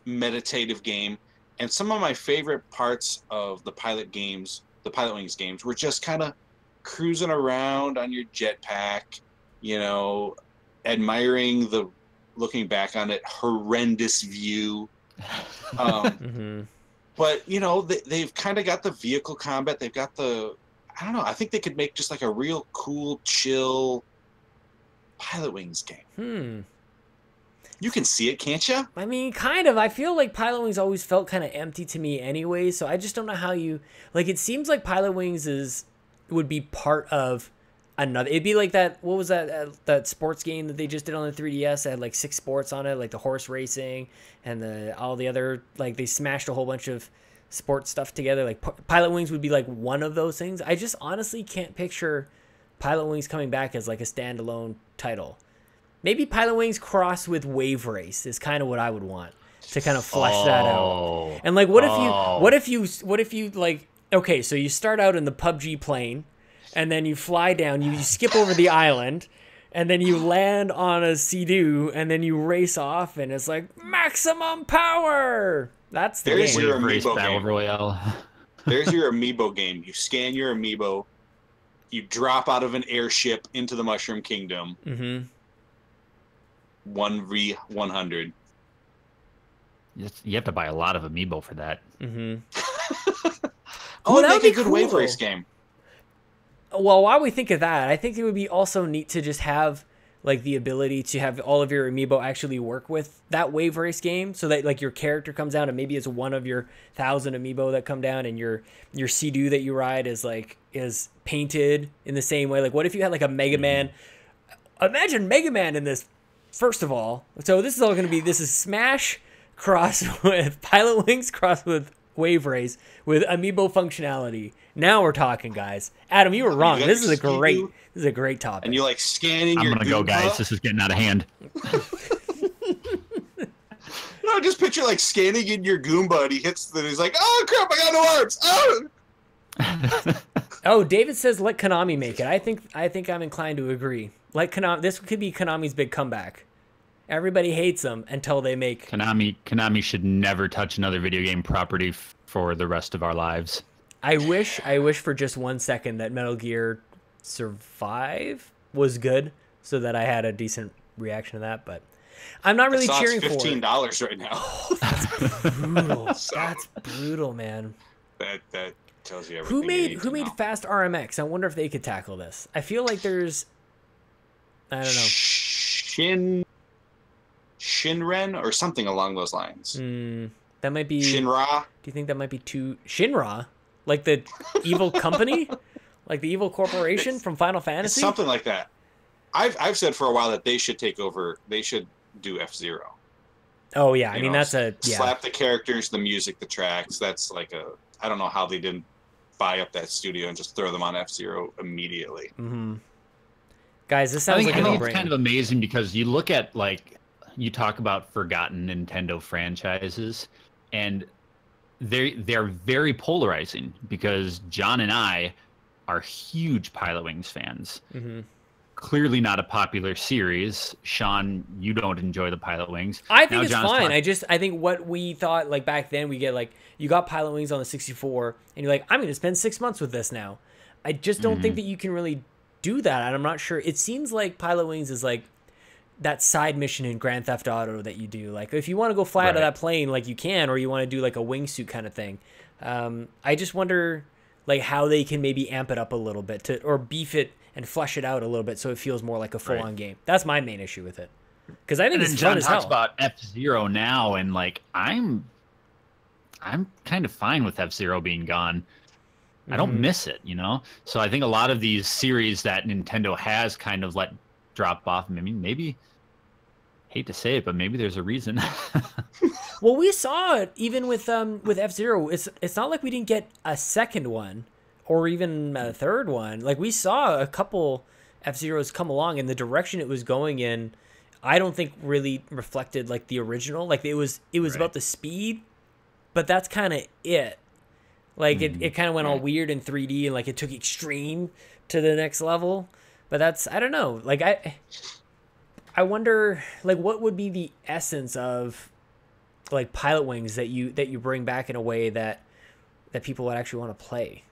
meditative game. And some of my favorite parts of the Pilot Wings games, were just kind of cruising around on your jetpack, admiring looking back on it, horrendous view. But, they've kind of got the vehicle combat. They've got I don't know, I think they could make just like a real cool, chill Pilot Wings game. You can see it, can't you? I mean, kind of. I feel like Pilot Wings always felt kind of empty to me anyway, so I just don't know how you... Like, it seems like Pilot Wings would be part of another... It'd be like that... What was that sports game that they just did on the 3DS? That had, like, 6 sports on it, like the horse racing and all the other... Like, they smashed a whole bunch of sports stuff together. Like, Pilot Wings would be, like, one of those things. I just honestly can't picture Pilot Wings coming back as, like, a standalone title. Maybe Pilot Wings cross with Wave Race is kind of what I would want to kind of flesh that out. And like, what if you like, okay, so you start out in the PUBG plane, and then you fly down, you skip over the island, and then you land on a Sea-Doo, and then you race off, and it's like maximum power. That's the There's game. your Race amiibo Battle game. Royale. There's your amiibo game. You scan your amiibo, you drop out of an airship into the Mushroom Kingdom. 1v100. You have to buy a lot of amiibo for that. Oh, that would be a good cool. Wave Race game. Well, while we think of that, I think it would be also neat to just have like the ability to have all of your amiibo actually work with that Wave Race game, so that like your character comes down and maybe it's one of your 1,000 amiibo that come down, and your Sea-Doo that you ride is painted in the same way. Like, what if you had like a Mega Man? Imagine Mega Man in this. First of all, so this is Smash cross with Pilot Wings cross with Wave Race with amiibo functionality. Now we're talking, guys. Adam, you were wrong. This is a great topic. And you like scanning your I'm gonna go, guys. This is getting out of hand. No, just picture like scanning in your Goomba, and he hits and he's like, "Oh crap! I got no arms!" Oh. Oh, David says let Konami make it. I think I'm inclined to agree. Like Konami, this could be Konami's big comeback. Everybody hates them until they make Konami should never touch another video game property for the rest of our lives. I wish for just 1 second that Metal Gear Survive was good, so that I had a decent reaction to that. But I'm not really I saw cheering it's for it. $15 right now. That's brutal. So- That's brutal, man. That tells you everything. Who made Fast RMX? I wonder if they could tackle this. I feel like there's, I don't know. Shinren or something along those lines. That might be Shinra. Do you think that might be too Shinra? Like the evil company? Like the evil corporation from Final Fantasy? Something like that. I've said for a while that they should take over. They should do F-Zero. Oh yeah, I mean that's a slap the characters, the music, the tracks. That's like I don't know how they didn't buy up that studio and just throw them on F-Zero immediately. Mm-hmm. Guys, this sounds like a no-brainer. It's kind of amazing because you look at you talk about forgotten Nintendo franchises, and they're very polarizing because John and I are huge Pilot Wings fans. Mm-hmm. Clearly not a popular series. Sean, you don't enjoy the Pilot Wings. I think it's fine. I think what we thought like back then, we get like you got Pilot Wings on the 64, and you're like, I'm going to spend 6 months with this now. I just don't think that you can really do that, and I'm not sure. It seems like Pilot Wings is like that side mission in Grand Theft Auto that you do. Like if you want to go fly out of that plane, like you can, or you want to do like a wingsuit kind of thing. I just wonder like how they can maybe amp it up a little bit or beef it and flesh it out a little bit so it feels more like a full-on game. That's my main issue with it. Because I think it's fun as hell. John talks about F-Zero now, and like I'm kind of fine with F-Zero being gone. I don't miss it, you know? So I think a lot of these series that Nintendo has kind of let drop off. I mean, maybe, hate to say it, but maybe there's a reason. Well, we saw it even with F-Zero. It's not like we didn't get a second one or even a third one. Like we saw a couple F-Zeros come along, and the direction it was going in, I don't think really reflected like the original. Like it was about the speed, but that's kind of it. Like it kind of went all weird in 3D, and like it took extreme to the next level. But I don't know. Like I wonder like what would be the essence of like Pilot Wings that you bring back in a way that people would actually want to play.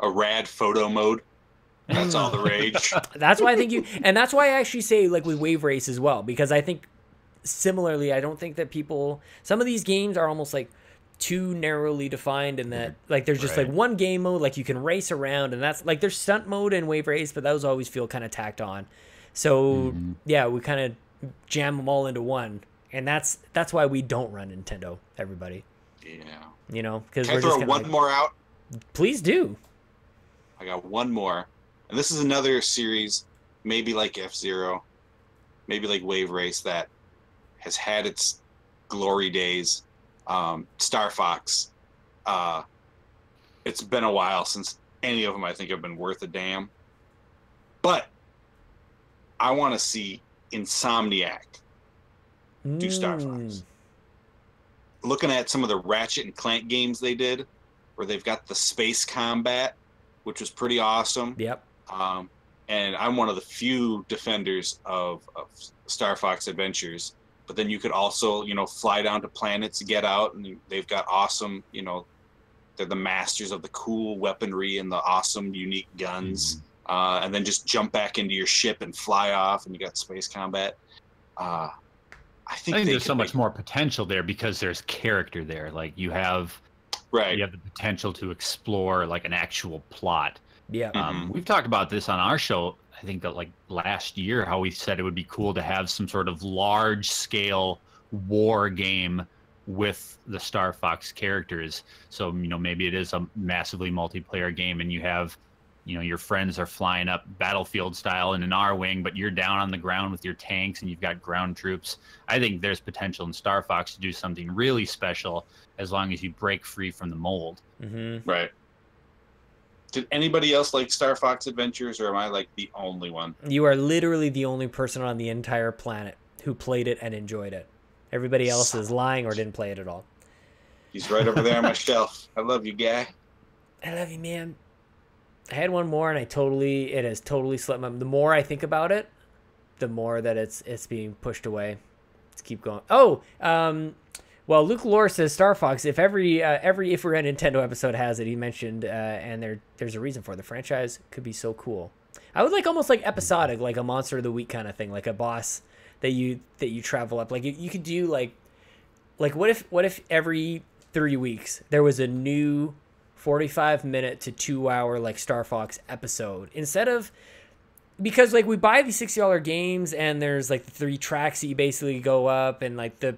A rad photo mode. That's all the rage. That's why I think that's why I actually say like with Wave Race as well, because I think similarly, I don't think that some of these games are almost like too narrowly defined in that like there's just like one game mode, like you can race around, and that's like there's stunt mode in Wave Race, but those always feel kind of tacked on. So yeah, we kind of jam them all into one, and that's why we don't run Nintendo, everybody. Yeah. You know, because Can I throw one more out? Please do. I got one more. And this is another series, maybe like F-Zero, maybe like Wave Race, that has had its glory days. Star Fox. It's been a while since any of them I think have been worth a damn. But I want to see Insomniac do Star Fox. Looking at some of the Ratchet and Clank games they did, where they've got the space combat, which was pretty awesome. Yep. And I'm one of the few defenders of Star Fox Adventures. But then you could also, fly down to planets, get out, and they've got awesome, they're the masters of the cool weaponry and the awesome, unique guns. And then just jump back into your ship and fly off, and you got space combat. I think there's so much more potential there because there's character there. Like you have the potential to explore like an actual plot. Yeah. We've talked about this on our show, I think that like last year, how we said it would be cool to have some sort of large scale war game with the Star Fox characters. So, maybe it is a massively multiplayer game and you have, your friends are flying up battlefield style in an R-Wing, but you're down on the ground with your tanks and you've got ground troops. I think there's potential in Star Fox to do something really special as long as you break free from the mold. Right. Did anybody else like Star Fox Adventures, or am I like the only one? You are literally the only person on the entire planet who played it and enjoyed it. Everybody else is lying or didn't play it at all. He's right over there on my shelf. I love you, guy. I love you, man. I had one more, and it has totally slipped my. The more I think about it, the more that it's being pushed away. Let's keep going. Oh, well, Luke Lohr says Star Fox. If every If We're a Nintendo episode has it, he mentioned, and there's a reason for it. The franchise could be so cool. I would like almost like episodic, like a Monster of the Week kind of thing, like a boss that you travel up. Like you could do like what if every 3 weeks there was a new 45-minute to 2-hour like Star Fox episode, instead of, because like we buy these $60 games and there's like the 3 tracks that you basically go up, and like the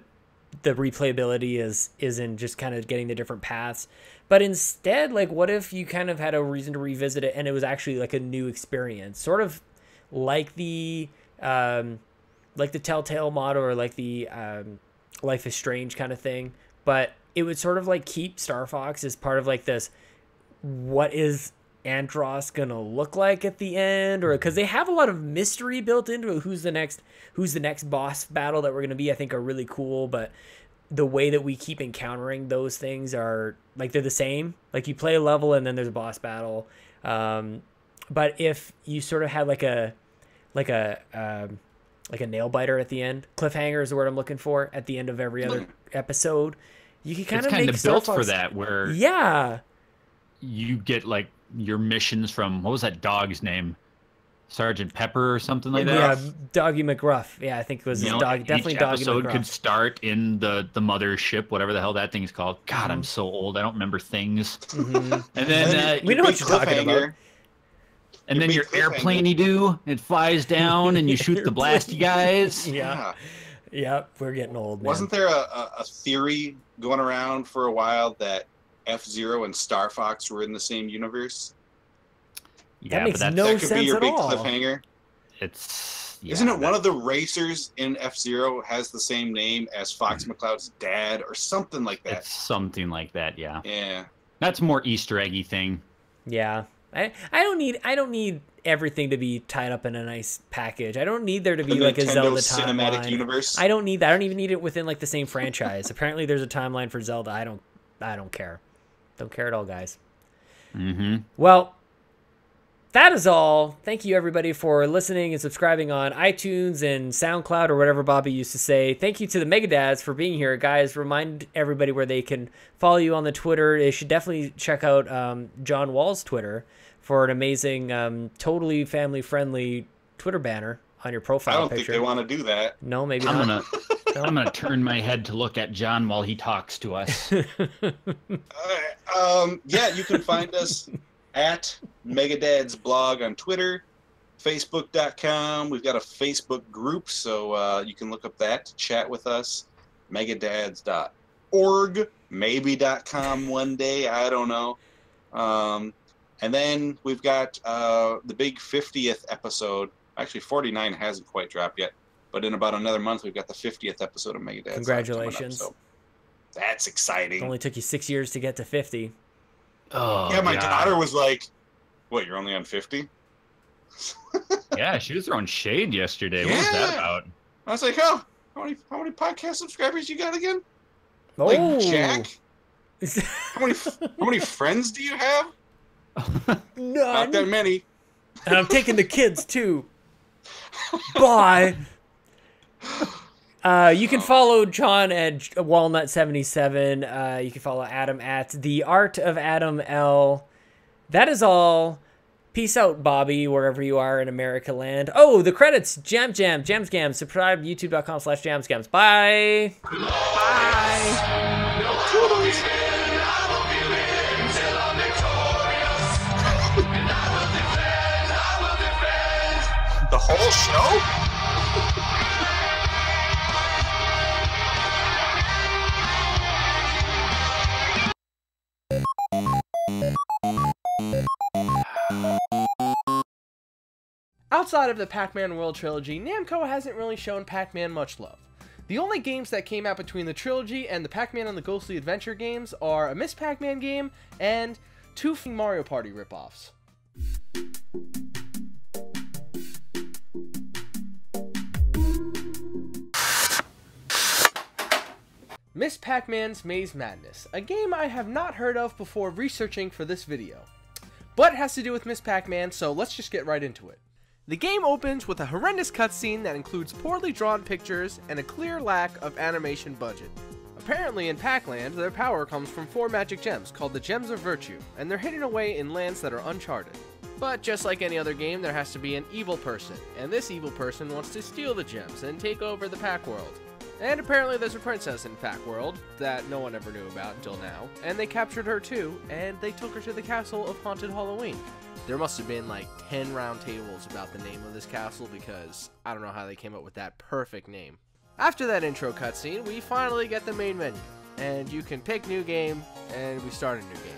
replayability is in just kind of getting the different paths. But instead, like, what if you kind of had a reason to revisit it and it was actually like a new experience, sort of like the Telltale model, or like the Life is Strange kind of thing, but it would sort of like keep Star Fox as part of like this, what is Andros gonna look like at the end, or because they have a lot of mystery built into it. Who's the next boss battle that we're gonna be, I think, are really cool, but the way that we keep encountering those things are like, they're the same. Like you play a level and then there's a boss battle, but if you sort of had like a nail biter at the end, cliffhanger is the word I'm looking for, at the end of every other episode, you can kind of make Star built Fox for that, where you get like your missions from, what was that dog's name? Sergeant Pepper or something like that? Yeah, Doggy McGruff. Yeah, I think it was his dog. Definitely Doggy McGruff. Each episode could start in the mothership, whatever the hell that thing's called. God, I'm so old. I don't remember things. Mm-hmm. And then we know what you're talking about. And then your airplane-y do. It flies down and you shoot the blasty guys. Yeah, we're getting old, man. Wasn't there a theory going around for a while that F-Zero and Star Fox were in the same universe? Yeah, that makes no sense at all. That could be your big cliffhanger. Isn't it one of the racers in F-Zero has the same name as Fox McCloud's dad or something like that? It's something like that, yeah. Yeah. That's more Easter eggy thing. Yeah. I don't need everything to be tied up in a nice package. I don't need there to be like a Zelda cinematic timeline. Universe. I don't need that. I don't even need it within like the same franchise. Apparently there's a timeline for Zelda. I don't care. Don't care at all, guys. Mm-hmm. Well, that is all. Thank you, everybody, for listening and subscribing on iTunes and SoundCloud, or whatever Bobby used to say. Thank you to the Megadads for being here. Guys, remind everybody where they can follow you on the Twitter. They should definitely check out John Wall's Twitter for an amazing, totally family-friendly Twitter banner on your profile picture. I don't think they want to do that. No, maybe not. I'm gonna turn my head to look at John while he talks to us. Yeah, you can find us at Megadads blog on Twitter, Facebook.com. We've got a Facebook group, so you can look up that to chat with us. Megadads.org, maybe.com one day, I don't know. And then we've got the big 50th episode. Actually, 49 hasn't quite dropped yet, but in about another month, we've got the 50th episode of Megadads. Congratulations. Up, so that's exciting. It only took you 6 years to get to 50. Oh, yeah, my daughter was like, "What? You're only on 50?" Yeah, she was throwing shade yesterday. What was that about? I was like, "Oh, how many podcast subscribers you got again?" Oh. Like Jack. How many friends do you have? None. Not that many. And I'm taking the kids too. Bye. You can follow John at Walnut77. You can follow Adam at The Art of Adam L. That is all. Peace out, Bobby, wherever you are in America land. Oh, the credits. Jamscams. Subscribe to youtube.com/jamscams. Bye. Bye. The whole show? Outside of the Pac-Man World Trilogy, Namco hasn't really shown Pac-Man much love. The only games that came out between the trilogy and the Pac-Man and the Ghostly Adventure games are a Miss Pac-Man game and 2 Mario Party ripoffs. Miss Pac-Man's Maze Madness, a game I have not heard of before researching for this video. But it has to do with Miss Pac-Man, so let's just get right into it. The game opens with a horrendous cutscene that includes poorly drawn pictures and a clear lack of animation budget. Apparently in Pac-Land, their power comes from 4 magic gems called the Gems of Virtue, and they're hidden away in lands that are uncharted. But just like any other game, there has to be an evil person, and this evil person wants to steal the gems and take over the Pack World. And apparently there's a princess in Pack World that no one ever knew about until now, and they captured her too, and they took her to the castle of Haunted Halloween. There must have been like 10 round tables about the name of this castle because I don't know how they came up with that perfect name. After that intro cutscene, we finally get the main menu, and you can pick new game, and we start a new game.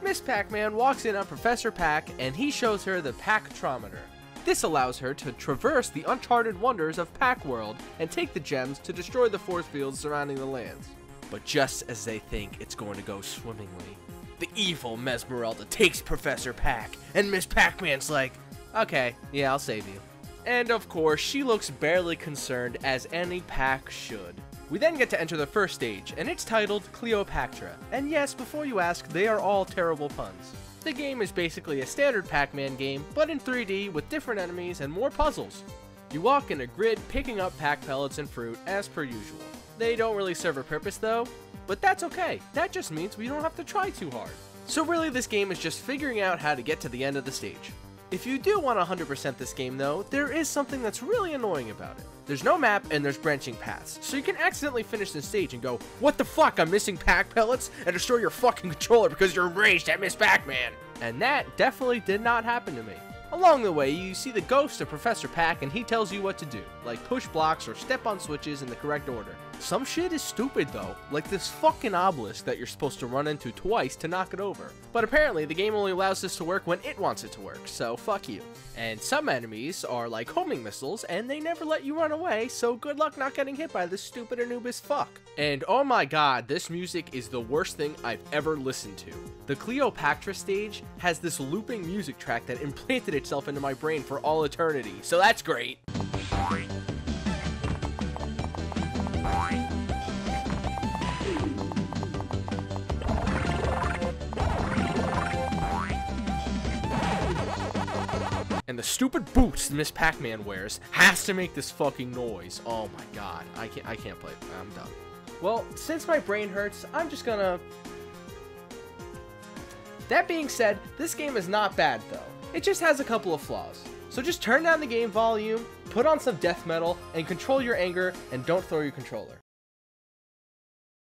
Miss Pac-Man walks in on Professor Pac, and he shows her the Pactrometer. This allows her to traverse the uncharted wonders of Pack World and take the gems to destroy the force fields surrounding the lands. But just as they think it's going to go swimmingly, the evil Mesmeralda takes Professor Pac, and Miss Pac-Man's like, okay, yeah, I'll save you. And of course, she looks barely concerned, as any Pac should. We then get to enter the first stage, and it's titled Cleopatra. And yes, before you ask, they are all terrible puns. The game is basically a standard Pac-Man game, but in 3D with different enemies and more puzzles. You walk in a grid picking up Pac pellets and fruit as per usual. They don't really serve a purpose though, but that's okay. That just means we don't have to try too hard. So really this game is just figuring out how to get to the end of the stage. If you do want to 100% this game though, there is something that's really annoying about it. There's no map and there's branching paths, so you can accidentally finish the stage and go, what the fuck, I'm missing Pac pellets, and destroy your fucking controller because you're enraged at Miss Pac-Man. And that definitely did not happen to me. Along the way, you see the ghost of Professor Pac and he tells you what to do, like push blocks or step on switches in the correct order. Some shit is stupid though, like this fucking obelisk that you're supposed to run into twice to knock it over. But apparently the game only allows this to work when it wants it to work, so fuck you. And some enemies are like homing missiles and they never let you run away, so good luck not getting hit by this stupid Anubis fuck. And oh my god, this music is the worst thing I've ever listened to. The Cleopatra stage has this looping music track that implanted itself into my brain for all eternity, so that's great. And the stupid boots Miss Pac-Man wears has to make this fucking noise. Oh my god, I can't play it. I'm done. Well, since my brain hurts, I'm just gonna... That being said, this game is not bad though. It just has a couple of flaws. So just turn down the game volume, put on some death metal, and control your anger, and don't throw your controller.